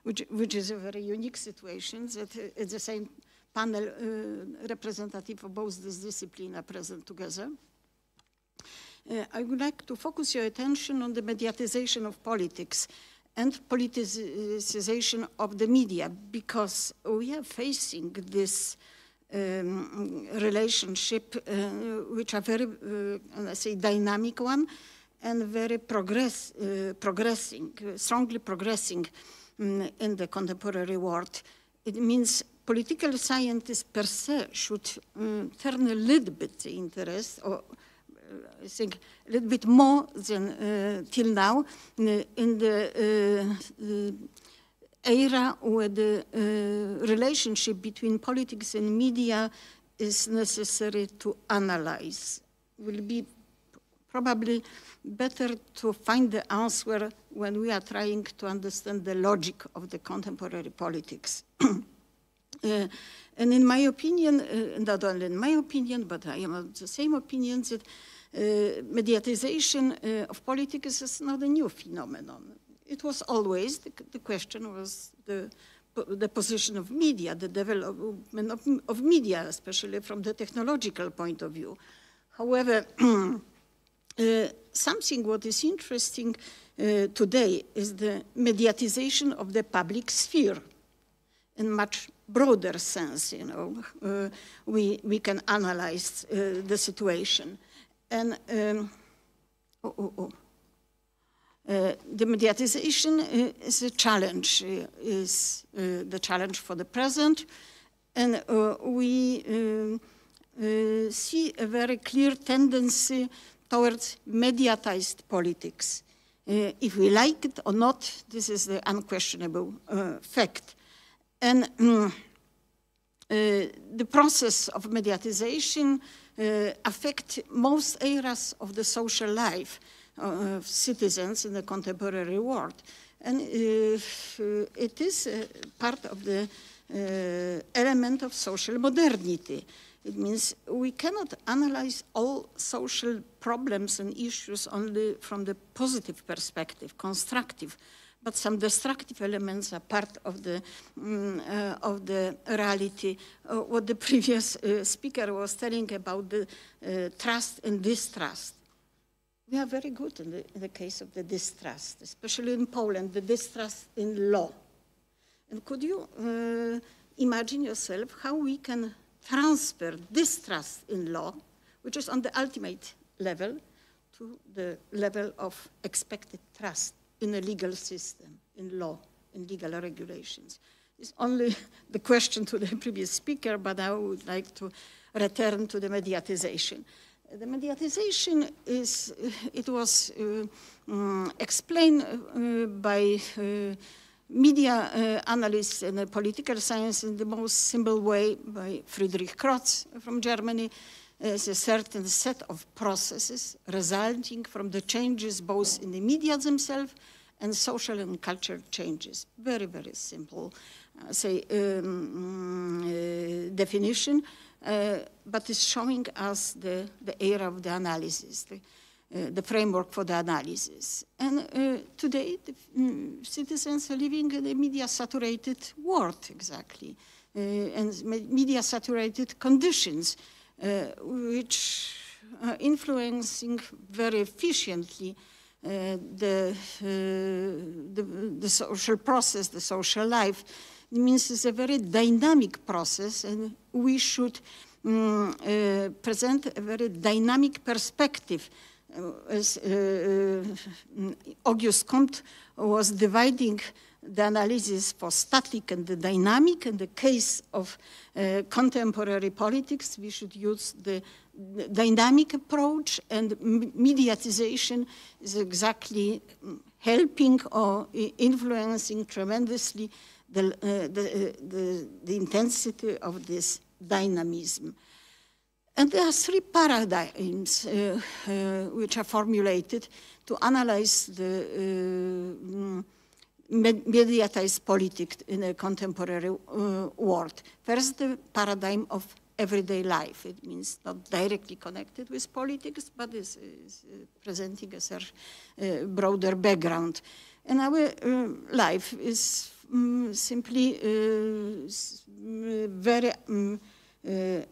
which is a very unique situation, that it's the same panel representative of both these disciplines are present together. I would like to focus your attention on the mediatization of politics and politicization of the media, because we are facing this relationship, which are very, let's say, dynamic one, and very progressing, strongly progressing in the contemporary world. It means political scientists per se should turn a little bit the interest, or I think a little bit more than till now, in the era where the relationship between politics and media is necessary to analyze. Will be probably better to find the answer when we are trying to understand the logic of the contemporary politics. And in my opinion, not only in my opinion, but I am of the same opinion that mediatization of politics is not a new phenomenon. It was always, the question was the position of media, the development of media, especially from the technological point of view. However, something what is interesting today is the mediatization of the public sphere in much broader sense. You know, we can analyze the situation. And the mediatization is a challenge, is the challenge for the present. And we see a very clear tendency towards mediatized politics. If we like it or not, this is the unquestionable fact. And the process of mediatization affects most areas of the social life of citizens in the contemporary world. And it is part of the element of social modernity. It means we cannot analyze all social problems and issues only from the positive perspective, constructive, but some destructive elements are part of the reality. What the previous speaker was telling about the trust and distrust. We are very good in the case of the distrust, especially in Poland, the distrust in law. And could you imagine yourself how we can transfer distrust in law, which is on the ultimate level, to the level of expected trust in a legal system, in law, in legal regulations? It's only the question to the previous speaker, but I would like to return to the mediatization. The mediatization is, it was explained by media analysts and political science in the most simple way by Friedrich Krotz from Germany, as a certain set of processes resulting from the changes both in the media themselves and social and cultural changes. Very, very simple, definition. But it's showing us the era of the analysis, the framework for the analysis. And today, the citizens are living in a media-saturated world, exactly. and media-saturated conditions, which are influencing very efficiently the social process, the social life. It means it's a very dynamic process, and we should present a very dynamic perspective. As Auguste Comte was dividing the analysis for static and the dynamic. In the case of contemporary politics, we should use the dynamic approach, and mediatization is exactly helping or influencing tremendously the intensity of this dynamism. And there are three paradigms which are formulated to analyze the mediatized politics in a contemporary world. First, the paradigm of everyday life. It means not directly connected with politics, but is presenting a broader background. And our life is simply very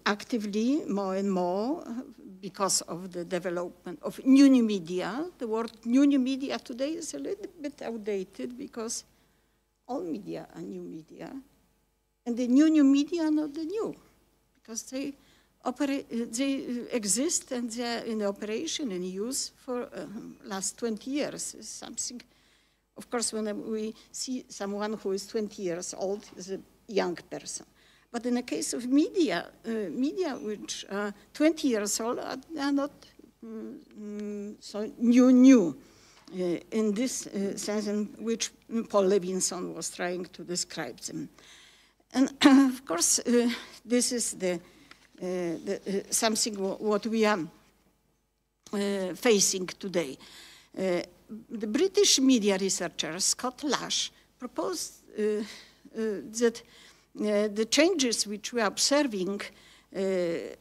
actively, more and more, because of the development of new media. The word new media today is a little bit outdated because all media are new media. And the new media are not the new, because they exist and they are in operation and use for last 20 years. It's something, of course, when we see someone who is 20 years old is a young person. But in the case of media, media which are 20 years old are not so new in this sense in which Paul Levinson was trying to describe them. And of course, this is something what we are facing today. The British media researcher Scott Lash proposed that the changes which we are observing in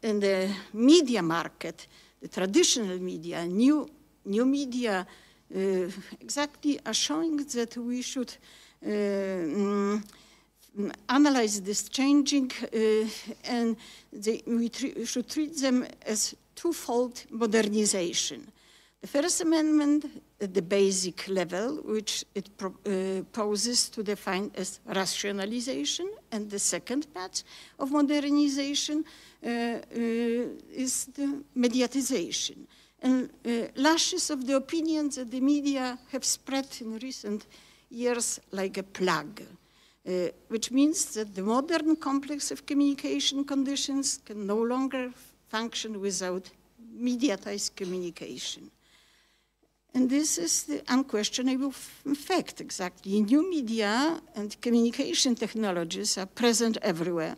the media market, the traditional media, new media, exactly are showing that we should analyze this changing and we should treat them as twofold modernization. The First Amendment at the basic level, which it poses to define as rationalization, and the second part of modernization is the mediatization. And Lash is of the opinion that the media have spread in recent years like a plague, which means that the modern complex of communication conditions can no longer function without mediatized communication. And this is the unquestionable fact, exactly. New media and communication technologies are present everywhere.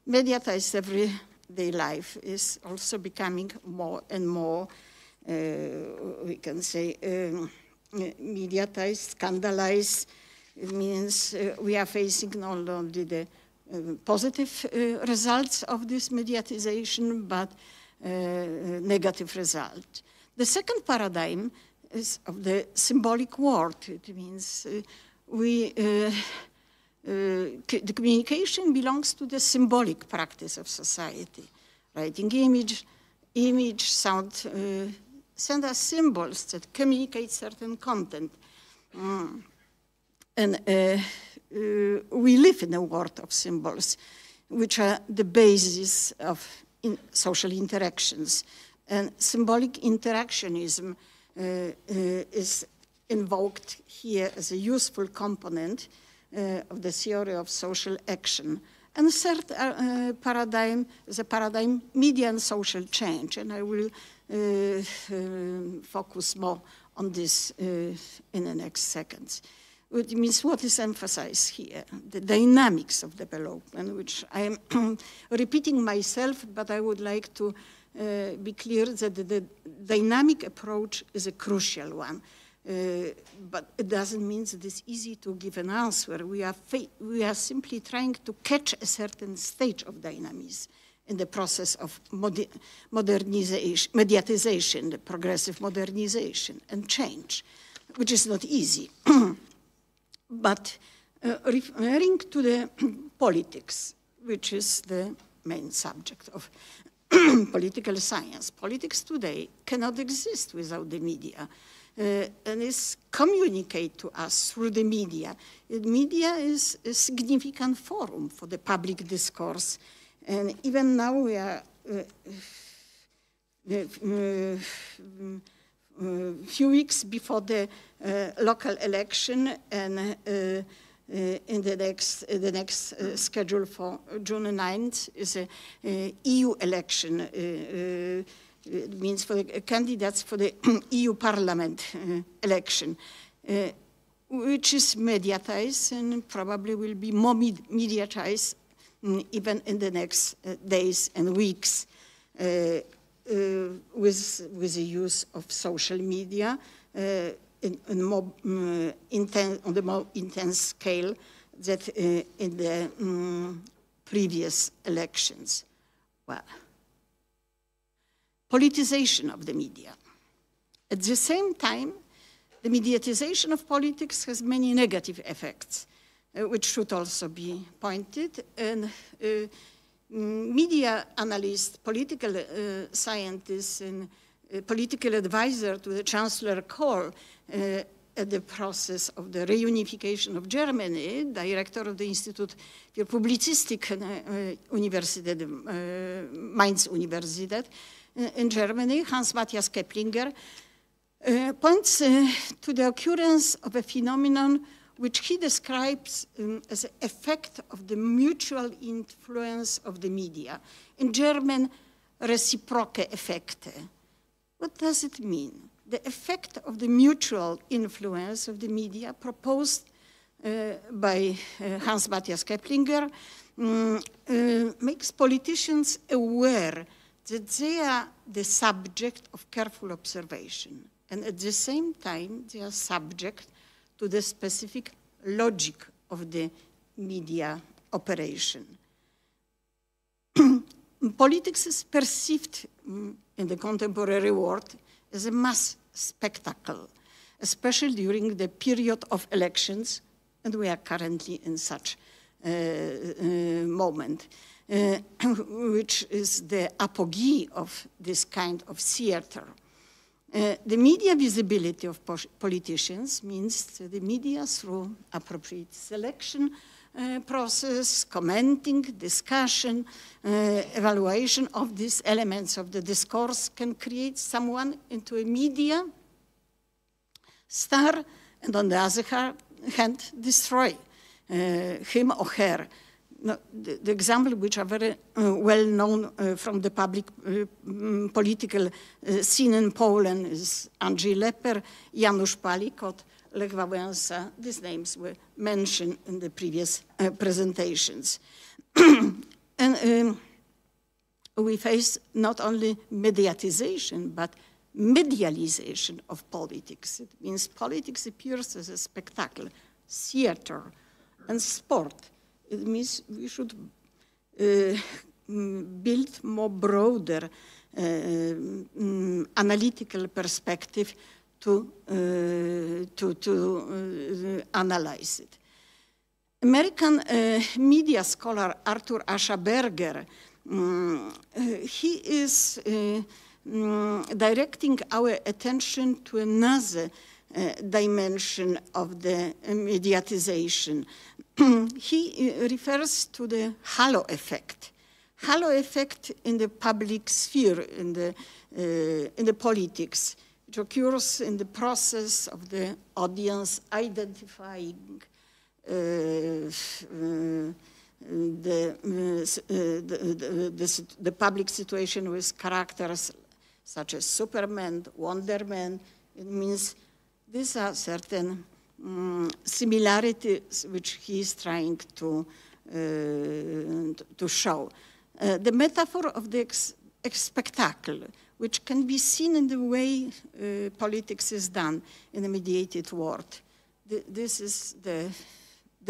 Mediatized everyday life is also becoming more and more, we can say, mediatized, scandalized. It means we are facing not only the positive results of this mediatization, but negative result. The second paradigm is of the symbolic world. It means the communication belongs to the symbolic practice of society. Writing image, sound, send us symbols that communicate certain content. And we live in a world of symbols, which are the basis of social interactions. And symbolic interactionism is invoked here as a useful component of the theory of social action. And the third paradigm is a paradigm media and social change, and I will focus more on this in the next seconds. Which means what is emphasized here? The dynamics of development, which I am repeating myself, but I would like to be clear that the dynamic approach is a crucial one. But it doesn't mean that it's easy to give an answer. We are simply trying to catch a certain stage of dynamism in the process of modernization, mediatization, the progressive modernization and change, which is not easy. But referring to the politics, which is the main subject of political science. Politics today cannot exist without the media, and is communicated to us through the media. The media is a significant forum for the public discourse, and even now we are few weeks before the local election, and in the next schedule for June 9th is a EU election. It means for the candidates for the EU Parliament election, which is mediatized and probably will be more mediatized even in the next days and weeks with the use of social media on the more intense scale than in the previous elections. Well, politicization of the media. At the same time, the mediatization of politics has many negative effects, which should also be pointed. And media analysts, political scientists, and political advisor to the Chancellor Kohl at the process of the reunification of Germany, director of the Institute für Publizistik Universität, Mainz Universität in Germany, Hans Matthias Keplinger, points to the occurrence of a phenomenon which he describes as an effect of the mutual influence of the media. In German, reciproke Effekte. What does it mean? The effect of the mutual influence of the media proposed by Hans Matthias Keplinger makes politicians aware that they are the subject of careful observation, and at the same time they are subject to the specific logic of the media operation. Politics is perceived in the contemporary world as a mass spectacle, especially during the period of elections, and we are currently in such a moment, which is the apogee of this kind of theater. The media visibility of politicians means the media, through appropriate selection process, commenting, discussion, evaluation of these elements of the discourse, can create someone into a media star, and on the other hand, destroy him or her. No, the example which are very well known from the public political scene in Poland is Andrzej Leper, Janusz Palikot, Lech Wałęsa. These names were mentioned in the previous presentations. And we face not only mediatization, but medialization of politics. It means politics appears as a spectacle, theater, and sport. It means we should build more broader analytical perspective to analyze it. American media scholar Arthur Aschaberger, he is directing our attention to another dimension of the mediatization. He refers to the halo effect. Halo effect in the public sphere, in the politics, which occurs in the process of the audience identifying the public situation with characters such as Superman, Wonder Man. It means these are certain similarities which he is trying to show. The metaphor of the spectacle, which can be seen in the way politics is done in a mediated world. This is the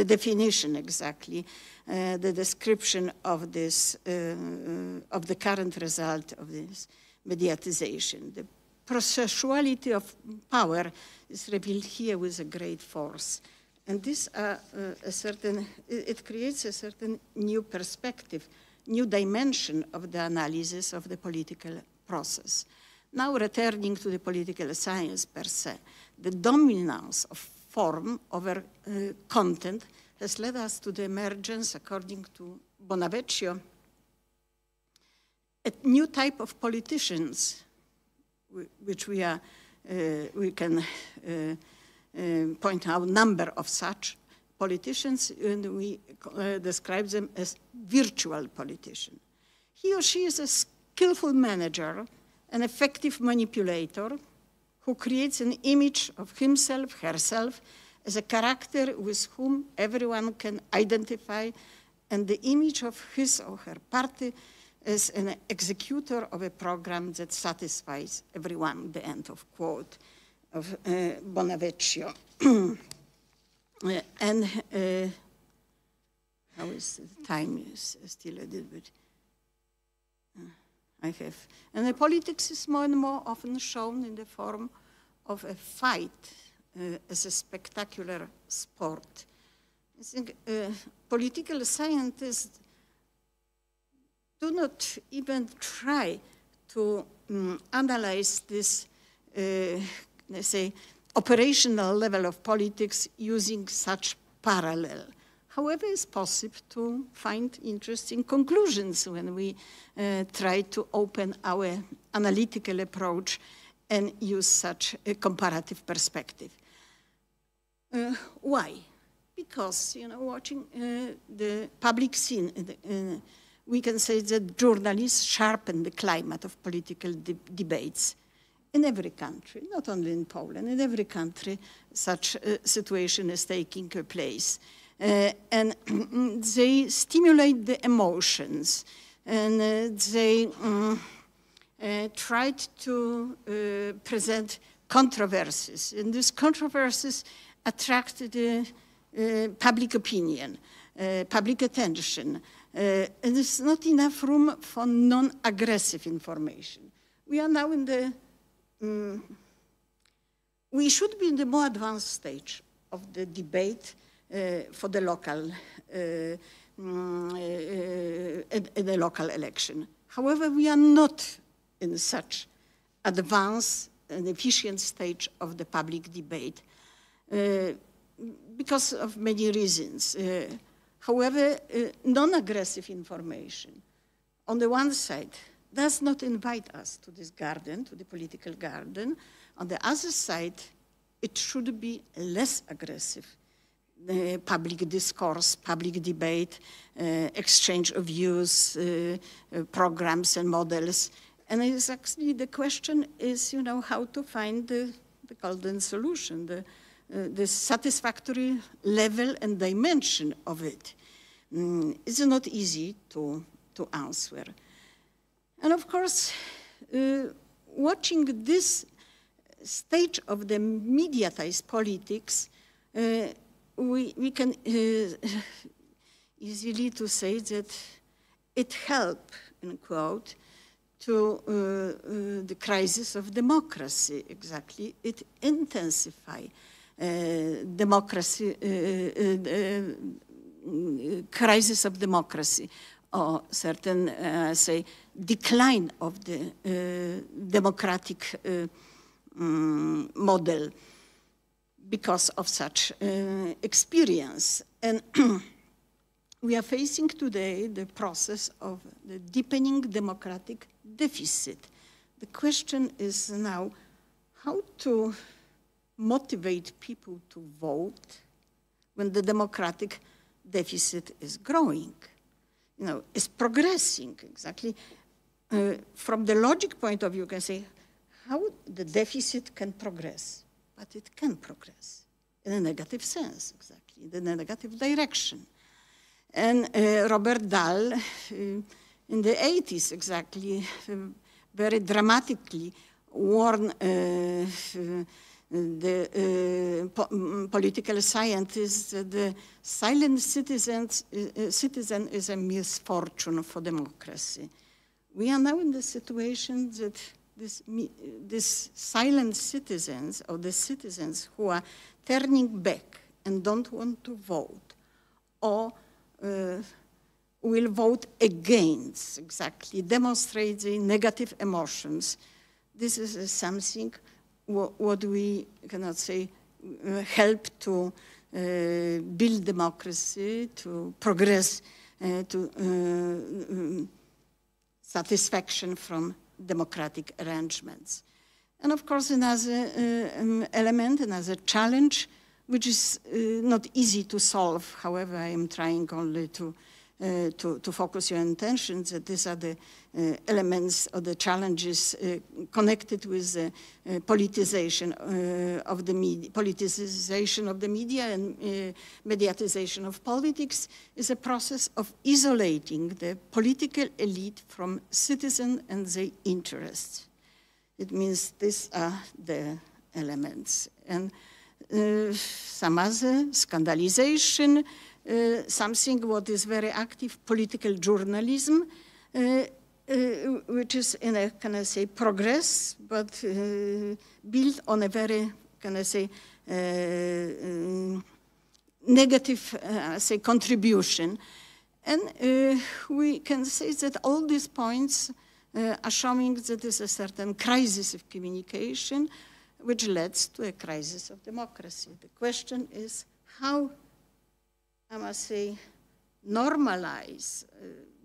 definition exactly, the description of this, of the current result of this mediatization. The processuality of power is revealed here with a great force. And this it creates a certain new perspective, new dimension of the analysis of the political process. Now returning to the political science per se, the dominance of form over content has led us to the emergence, according to Bonavecchio, a new type of politicians, which we can point out a number of such politicians, and we describe them as virtual politicians. He or she is a skillful manager, an effective manipulator who creates an image of himself, herself, as a character with whom everyone can identify, and the image of his or her party as an executor of a program that satisfies everyone, the end of quote of Bonavecchio. And how is the time is still a little bit, I have. And the politics is more and more often shown in the form of a fight as a spectacular sport. I think political scientists do not even try to analyze this, let's say, operational level of politics using such parallel. However, it's possible to find interesting conclusions when we try to open our analytical approach and use such a comparative perspective. Why? Because, watching the public scene, we can say that journalists sharpen the climate of political debates in every country, not only in Poland. In every country, such a situation is taking place. And they stimulate the emotions, and they tried to present controversies. And these controversies attract the public opinion, public attention. And there's not enough room for non-aggressive information. We are now in the, we should be in the more advanced stage of the debate for the local, in the local election. However, we are not in such advanced and efficient stage of the public debate because of many reasons. However, non-aggressive information, on the one side, does not invite us to this garden, to the political garden. On the other side, it should be less aggressive. The public discourse, public debate, exchange of views, programs and models. And it's actually the question is, how to find the golden solution, the satisfactory level and dimension of it. It's not easy to answer. And of course, watching this stage of the mediatized politics, we can easily to say that it helped, in quote, to the crisis of democracy, exactly. It intensified democracy, crisis of democracy, or certain, say, decline of the democratic model because of such experience. And we are facing today the process of the deepening democratic deficit. The question is now how to motivate people to vote when the democratic deficit is growing, is progressing, exactly. From the logic point of view, you can say how the deficit can progress, but it can progress in a negative sense, exactly, in a negative direction. And Robert Dahl, in the 80s, exactly, very dramatically warned the political scientists that the silent citizen is a misfortune for democracy. We are now in the situation that this silent citizens, or the citizens who are turning back and don't want to vote, or will vote against, exactly, demonstrate the negative emotions. This is something what we cannot say help to build democracy, to progress, to satisfaction from democratic arrangements. And of course, another element, another challenge, which is not easy to solve. However, I am trying only to focus your attention that these are the elements or the challenges connected with the politicization of the media, and mediatization of politics, is a process of isolating the political elite from citizens and their interests. It means these are the elements. And some other, scandalization, something what is very active, political journalism, which is in a, can I say, progress, but built on a very, can I say, negative, say, contribution. And we can say that all these points are showing that there's a certain crisis of communication, which leads to a crisis of democracy. The question is how, I must say, normalize,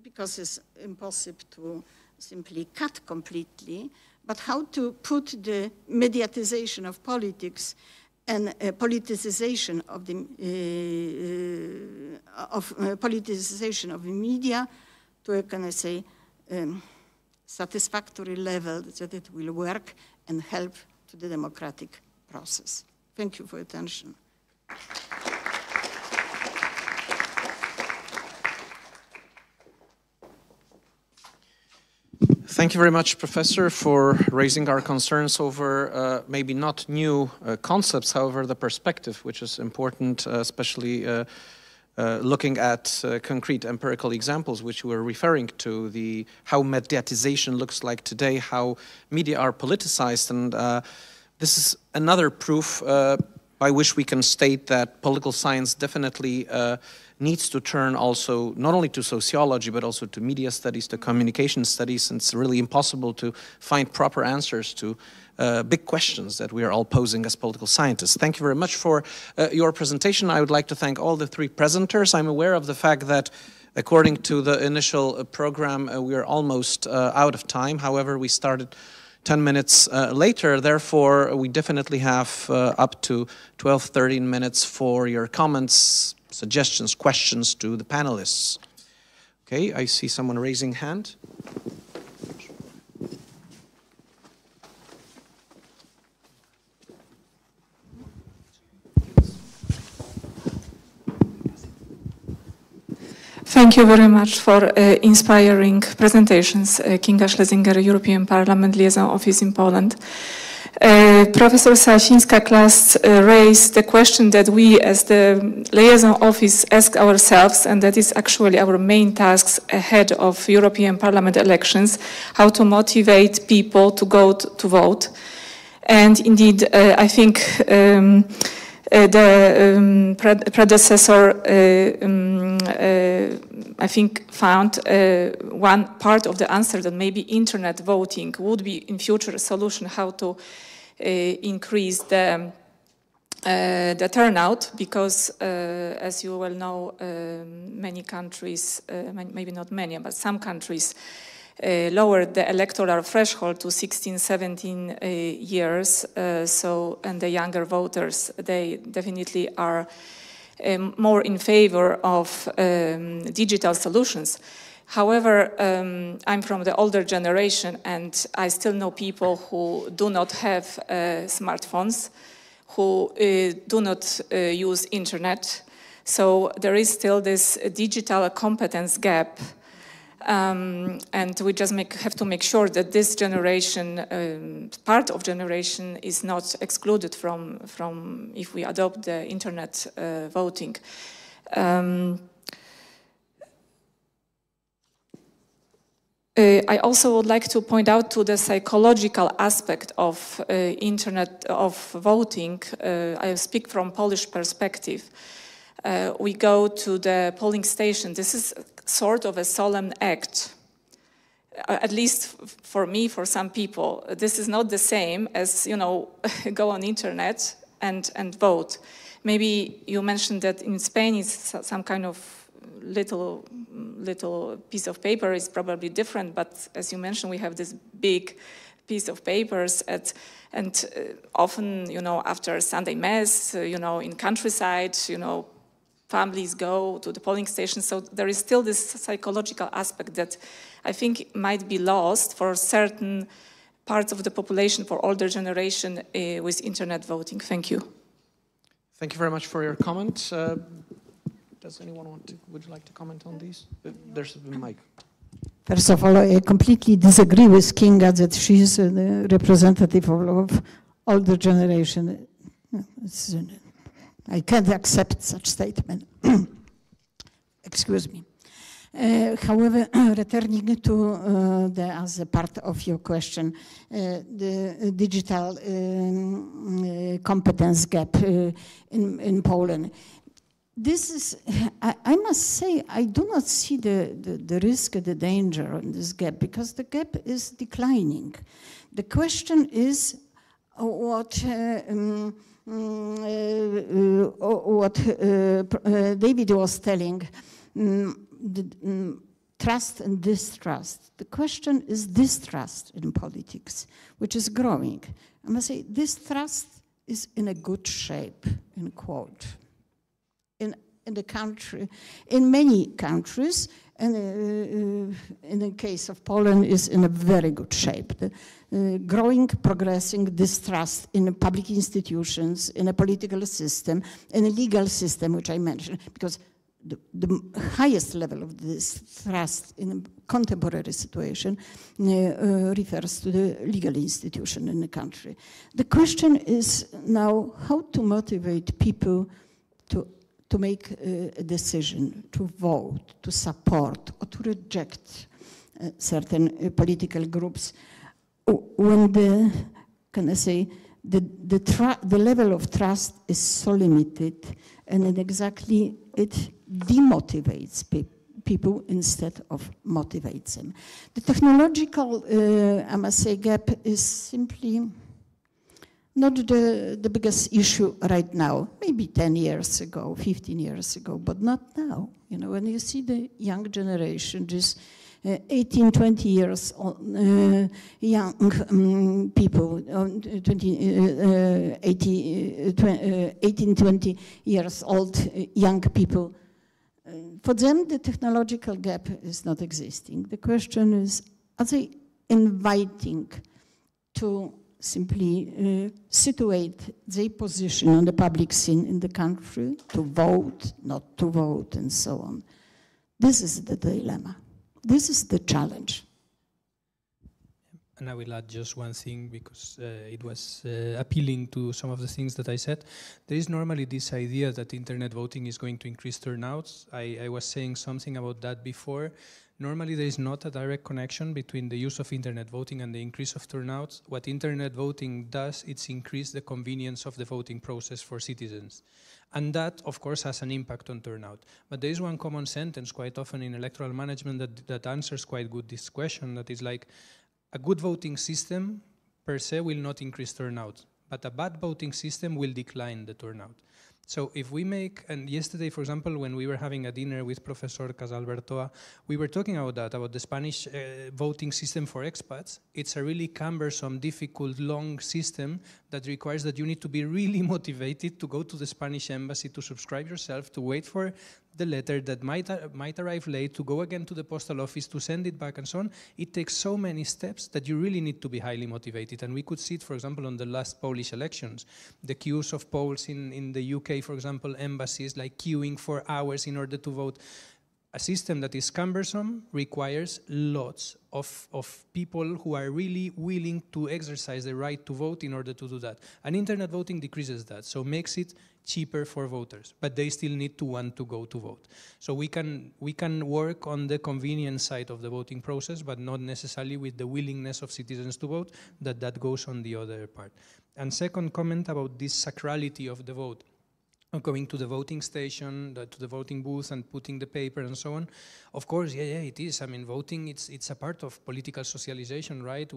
because it's impossible to simply cut completely, but how to put the mediatization of politics and politicization of the politicization of the media to a, can I say, satisfactory level that it will work and help to the democratic process. Thank you for your attention. Thank you very much, Professor, for raising our concerns over maybe not new concepts, however, the perspective, which is important, especially looking at concrete empirical examples, which we were referring to, how mediatization looks like today, how media are politicized. And this is another proof by which we can state that political science definitely needs to turn also not only to sociology, but also to media studies, to communication studies. And it's really impossible to find proper answers to big questions that we are all posing as political scientists. Thank you very much for your presentation. I would like to thank all the three presenters. I'm aware of the fact that according to the initial program, we are almost out of time. However, we started 10 minutes later. Therefore, we definitely have up to 12, 13 minutes for your comments, suggestions, questions to the panelists. Okay, I see someone raising hand. Thank you very much for inspiring presentations, Kinga Schlesinger, European Parliament Liaison Office in Poland. Professor Sasińska-Klas raised the question that we as the liaison office ask ourselves, and that is actually our main tasks ahead of European Parliament elections, how to motivate people to go to vote. And indeed, I think the predecessor, I think, found one part of the answer, that maybe internet voting would be in future a solution how to increase the turnout, because as you well know, many countries, maybe not many, but some countries lowered the electoral threshold to 16, 17 years. And the younger voters, they definitely are more in favor of digital solutions. However, I'm from the older generation, and I still know people who do not have smartphones, who do not use internet. So there is still this digital competence gap. And we just have to make sure that this generation, part of generation, is not excluded from if we adopt the internet voting. I also would like to point out to the psychological aspect of internet of voting. I speak from Polish perspective. We go to the polling station. This is sort of a solemn act. At least for me, for some people, this is not the same as, you know, go on internet and vote. Maybe you mentioned that in Spain it's some kind of little piece of paper is probably different, but as you mentioned, we have this big piece of papers and often, you know, after Sunday Mass, you know, in countryside, you know, families go to the polling station. So there is still this psychological aspect that I think might be lost for certain parts of the population, for older generation with internet voting. Thank you. Thank you very much for your comment. Does anyone would you like to comment on these? There's a mic. First of all, I completely disagree with Kinga that she's the representative of older generation. I can't accept such statement. Excuse me. However, returning to the other part of your question, the digital competence gap in Poland. This is, I must say, I do not see the risk, the danger in this gap, because the gap is declining. The question is what David was telling, trust and distrust. The question is distrust in politics, which is growing. I must say, distrust is in a good shape, in quote. In the country, in many countries, and in the case of Poland, is in a very good shape. The growing, progressing distrust in public institutions, in a political system, in a legal system, which I mentioned, because the highest level of distrust in a contemporary situation refers to the legal institution in the country. The question is now how to motivate people to make a decision, to vote, to support, or to reject certain political groups when the level of trust is so limited, and it demotivates people instead of motivates them. The technological, I must say, gap is simply not the biggest issue right now. Maybe 10 years ago, 15 years ago, but not now. You know, when you see the young generation, just 18, 20 years old, young people, 18, 20 years old young people, for them the technological gap is not existing. The question is, are they inviting to simply situate their position on the public scene in the country, to vote, not to vote, and so on. This is the dilemma. This is the challenge. And I will add just one thing, because it was appealing to some of the things that I said. There is normally this idea that internet voting is going to increase turnouts. I was saying something about that before. Normally, there is not a direct connection between the use of internet voting and the increase of turnouts. What internet voting does, it's increase the convenience of the voting process for citizens. And that, of course, has an impact on turnout. But there is one common sentence quite often in electoral management that answers quite good this question, that is like, a good voting system per se will not increase turnout, but a bad voting system will decline the turnout. So if we make, and yesterday, for example, when we were having a dinner with Professor Casalbertoa, we were talking about that, about the Spanish voting system for expats. It's a really cumbersome, difficult, long system that requires that you need to be really motivated to go to the Spanish embassy, to subscribe yourself, to wait for the letter that might arrive late, to go again to the postal office, to send it back and so on. It takes so many steps that you really need to be highly motivated. And we could see it, for example, on the last Polish elections. The queues of polls in the UK, for example, embassies like queuing for hours in order to vote. a system that is cumbersome requires lots of people who are really willing to exercise the right to vote in order to do that. And internet voting decreases that, so makes it cheaper for voters, but they still need to want to go to vote. So we can work on the convenience side of the voting process, but not necessarily with the willingness of citizens to vote, that goes on the other part. And second comment about this sacrality of the vote. Going to the voting station, to the voting booth and putting the paper and so on. Of course, yeah, it is. I mean, voting, it's a part of political socialization, right?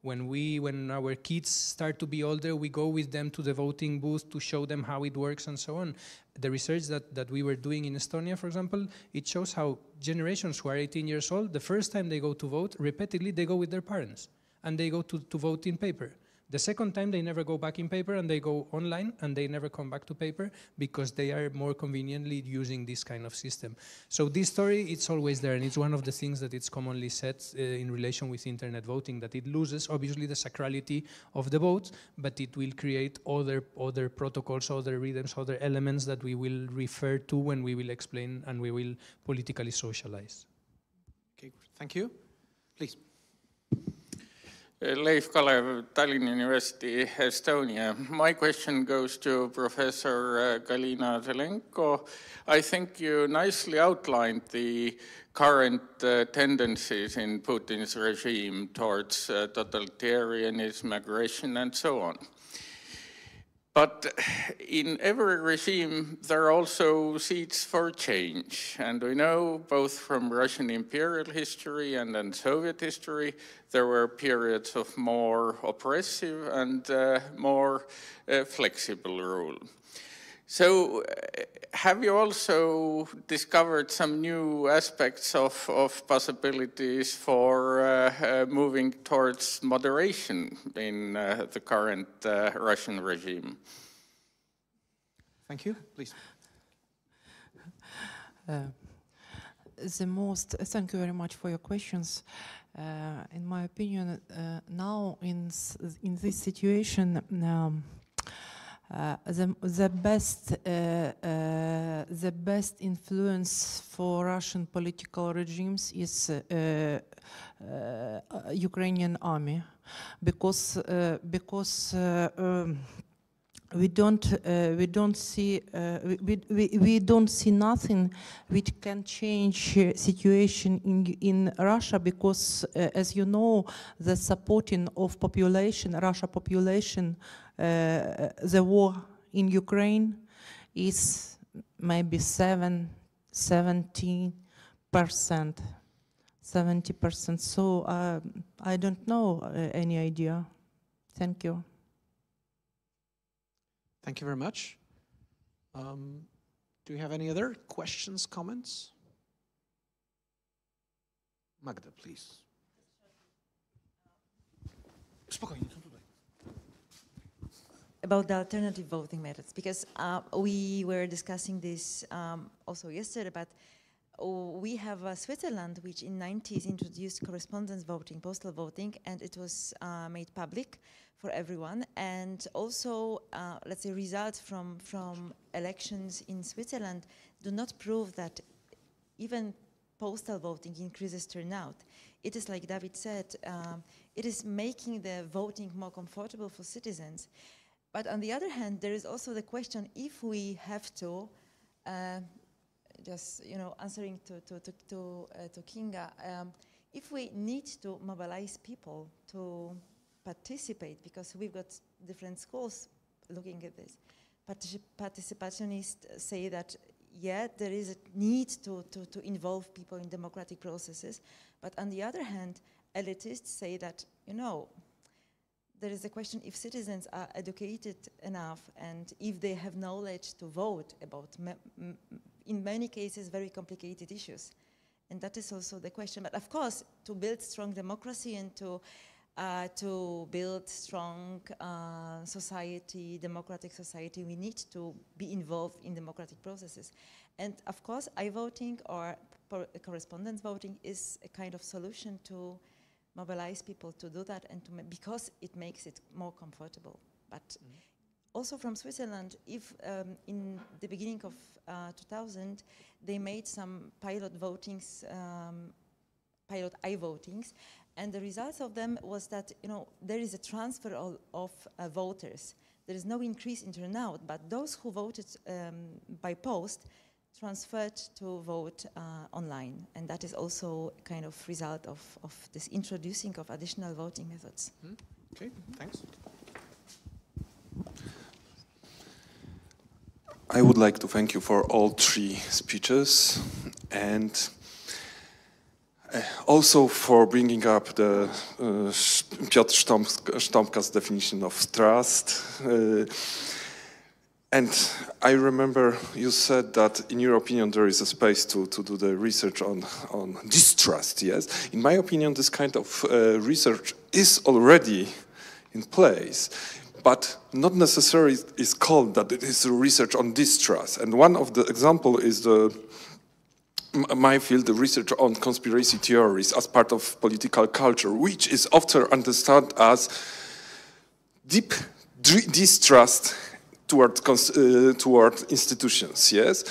When our kids start to be older, we go with them to the voting booth to show them how it works and so on. The research that we were doing in Estonia, for example, it shows how generations who are 18 years old, the first time they go to vote, repeatedly they go with their parents and they go to vote in paper. The second time, they never go back in paper and they go online and they never come back to paper because they are more conveniently using this kind of system. So this story, it's always there, and it's one of the things that it's commonly said in relation with internet voting, that it loses, obviously, the sacrality of the vote, but it will create other protocols, other rhythms, other elements that we will refer to when we will explain and we will politically socialize. Okay, thank you. Please. Leif Kalev, Tallinn University, Estonia. My question goes to Professor Galyna Zelenko. I think you nicely outlined the current tendencies in Putin's regime towards totalitarianism, aggression, and so on. But in every regime, there are also seeds for change. And we know both from Russian imperial history and then Soviet history, there were periods of more oppressive and more flexible rule. So have you also discovered some new aspects of possibilities for moving towards moderation in the current Russian regime? Thank you. Please. Thank you very much for your questions. In my opinion, now in this situation, the best influence for Russian political regimes is Ukrainian army, because we don't see nothing which can change situation in Russia, because as you know, the supporting of population, Russia population, the war in Ukraine is maybe 70%. So I don't know any idea. Thank you. Thank you very much. Do you have any other questions, comments? Magda, please. About the alternative voting methods, because we were discussing this also yesterday, but we have Switzerland, which in the 90s introduced correspondence voting, postal voting, and it was made public for everyone. And also, let's say, results from elections in Switzerland do not prove that even postal voting increases turnout. It is like David said, it is making the voting more comfortable for citizens. But on the other hand, there is also the question, if we have to, just answering to Kinga, if we need to mobilize people to participate, because we've got different schools looking at this. Participationists say that, yeah, there is a need to involve people in democratic processes, but on the other hand, elitists say that, there is a question if citizens are educated enough and if they have knowledge to vote about, in many cases, very complicated issues. And that is also the question. But of course, to build strong democracy and to build strong society, democratic society, we need to be involved in democratic processes. And of course, I-voting or correspondence voting is a kind of solution to mobilize people to do that, and because it makes it more comfortable. But also from Switzerland, if in the beginning of 2000, they made some pilot votings, pilot i-votings, and the results of them was that, you know, there is a transfer of voters. There is no increase in turnout, but those who voted by post transferred to vote online, and that is also kind of result of this introducing of additional voting methods. Okay, thanks. I would like to thank you for all three speeches, and also for bringing up the Piotr Sztompka's definition of trust. And I remember you said that, in your opinion, there is a space to do the research on distrust, yes? In my opinion, this kind of research is already in place, but not necessarily is called that it is research on distrust. And one of the example is my field, the research on conspiracy theories as part of political culture, which is often understood as deep distrust toward institutions, yes?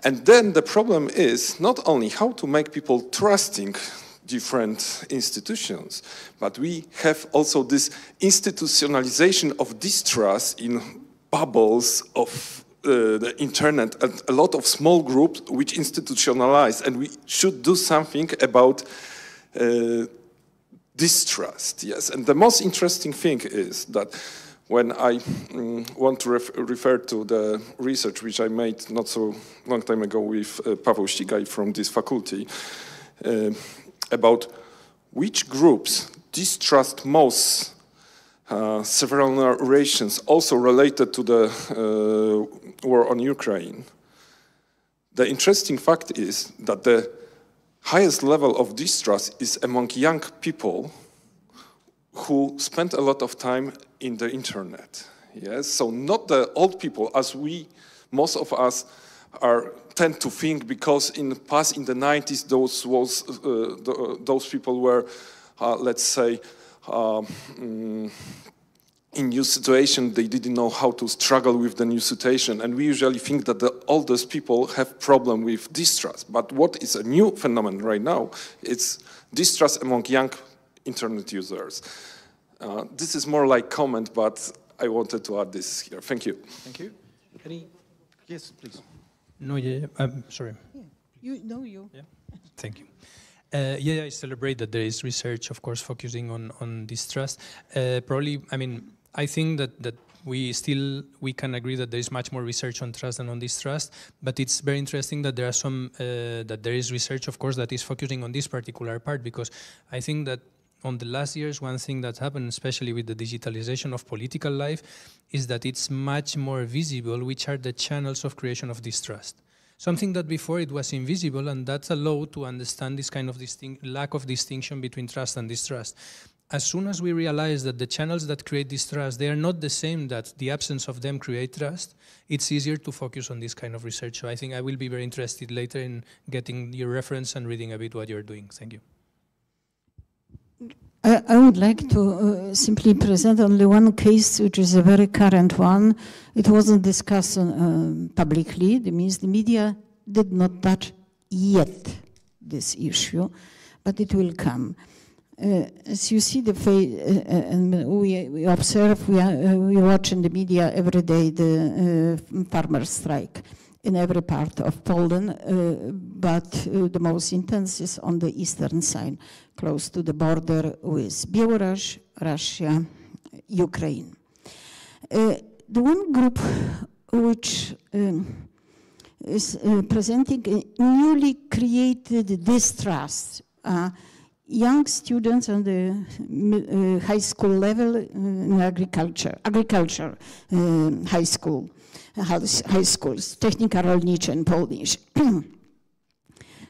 And then the problem is not only how to make people trusting different institutions, but we have also this institutionalization of distrust in bubbles of the internet, and a lot of small groups which institutionalize, and we should do something about distrust, yes. And the most interesting thing is that when I want to refer to the research which I made not so long time ago with Paweł Ścigaj from this faculty, about which groups distrust most several narrations also related to the war on Ukraine. The interesting fact is that the highest level of distrust is among young people who spend a lot of time in the internet. Yes, so not the old people, as most of us tend to think, because in the past, in the 90s, those people were, let's say, in new situation, they didn't know how to struggle with the new situation, and we usually think that the oldest people have problem with distrust. But what is a new phenomenon right now? It's distrust among young internet users. This is more like comment, but I wanted to add this here. Thank you. Thank you. Any? Yes, please. No, yeah, I'm sorry. Yeah. Yeah. Thank you. Yeah, I celebrate that there is research, of course, focusing on distrust. Probably, I mean, I think that we can agree that there is much more research on trust than on distrust, but it's very interesting that there are that there is research, of course, that is focusing on this particular part, because I think that on the last years, one thing that happened, especially with the digitalization of political life, is that it's much more visible which are the channels of creation of distrust. Something that before it was invisible, and that's allowed to understand this kind of lack of distinction between trust and distrust. As soon as we realize that the channels that create distrust, they are not the same, that the absence of them create trust, it's easier to focus on this kind of research. So I think I will be very interested later in getting your reference and reading a bit what you're doing. Thank you. I would like to simply present only one case, which is a very current one. It wasn't discussed publicly. That means the media did not touch yet this issue, but it will come. As you see, and we observe, we watch in the media every day the farmer strike in every part of Poland, but the most intense is on the eastern side, close to the border with Belarus, Russia, Ukraine. The one group which is presenting a newly created distrust, young students on the high school level in agriculture high schools, technical rolnicze in Polish.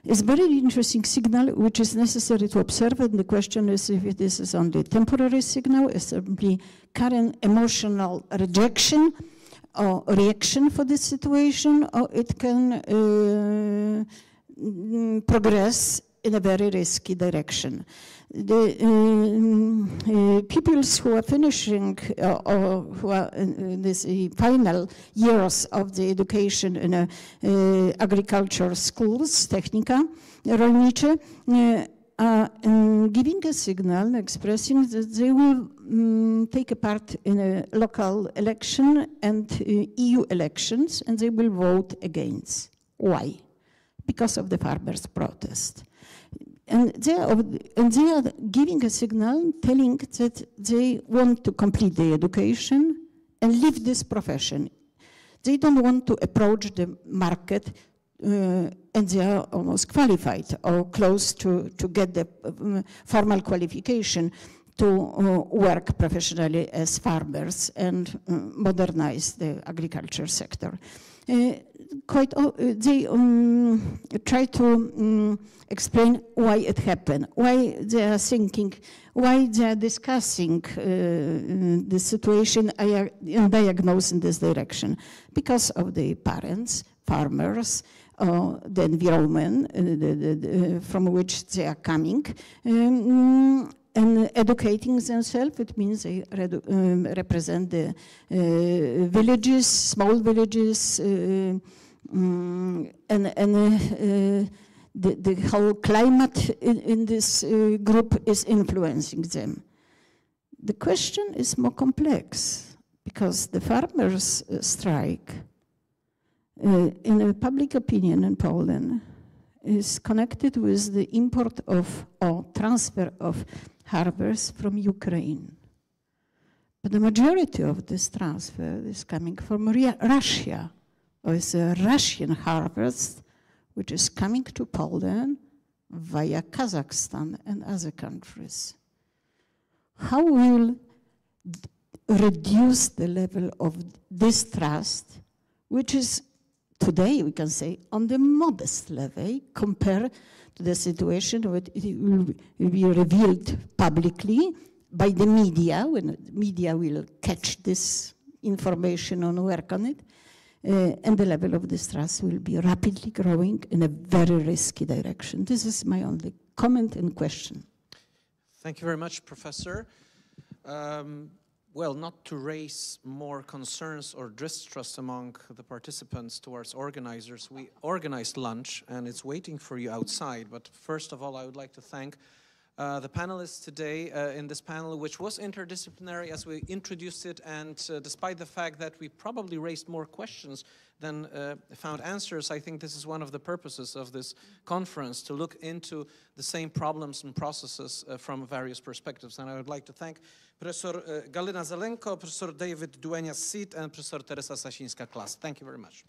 It's a very interesting signal which is necessary to observe, and the question is if this is only temporary signal, is simply current emotional rejection or reaction for this situation, or it can progress in a very risky direction. The pupils who are finishing or who are in this final years of the education in agriculture schools, technika rolnicze, are giving a signal, expressing that they will take a part in a local election and EU elections, and they will vote against. Why? Because of the farmers' protest. And they are giving a signal telling that they want to complete the education and leave this profession. They don't want to approach the market and they are almost qualified or close to get the formal qualification to work professionally as farmers and modernize the agriculture sector. They try to explain why it happened, why they are thinking, why they are discussing the situation and diagnose in this direction. Because of the parents, farmers, the environment from which they are coming, and educating themselves. It means they represent the villages, small villages, and the whole climate in this group is influencing them. The question is more complex because the farmers' strike in the public opinion in Poland is connected with the import of or transfer of harvest from Ukraine. But the majority of this transfer is coming from Russia, or it's a Russian harvest which is coming to Poland via Kazakhstan and other countries. How will reduce the level of distrust, which is today, we can say, on the modest level compared to the situation where it will be revealed publicly by the media, when the media will catch this information and work on it, and the level of distrust will be rapidly growing in a very risky direction. This is my only comment and question. Thank you very much, Professor. Well, not to raise more concerns or distrust among the participants towards organizers, we organized lunch and it's waiting for you outside. But first of all, I would like to thank the panelists today in this panel, which was interdisciplinary as we introduced it, and despite the fact that we probably raised more questions than found answers, I think this is one of the purposes of this conference, to look into the same problems and processes from various perspectives. And I would like to thank Professor Galyna Zelenko, Professor David Duenas-Cid, and Professor Teresa Sasińska-Klas. Thank you very much.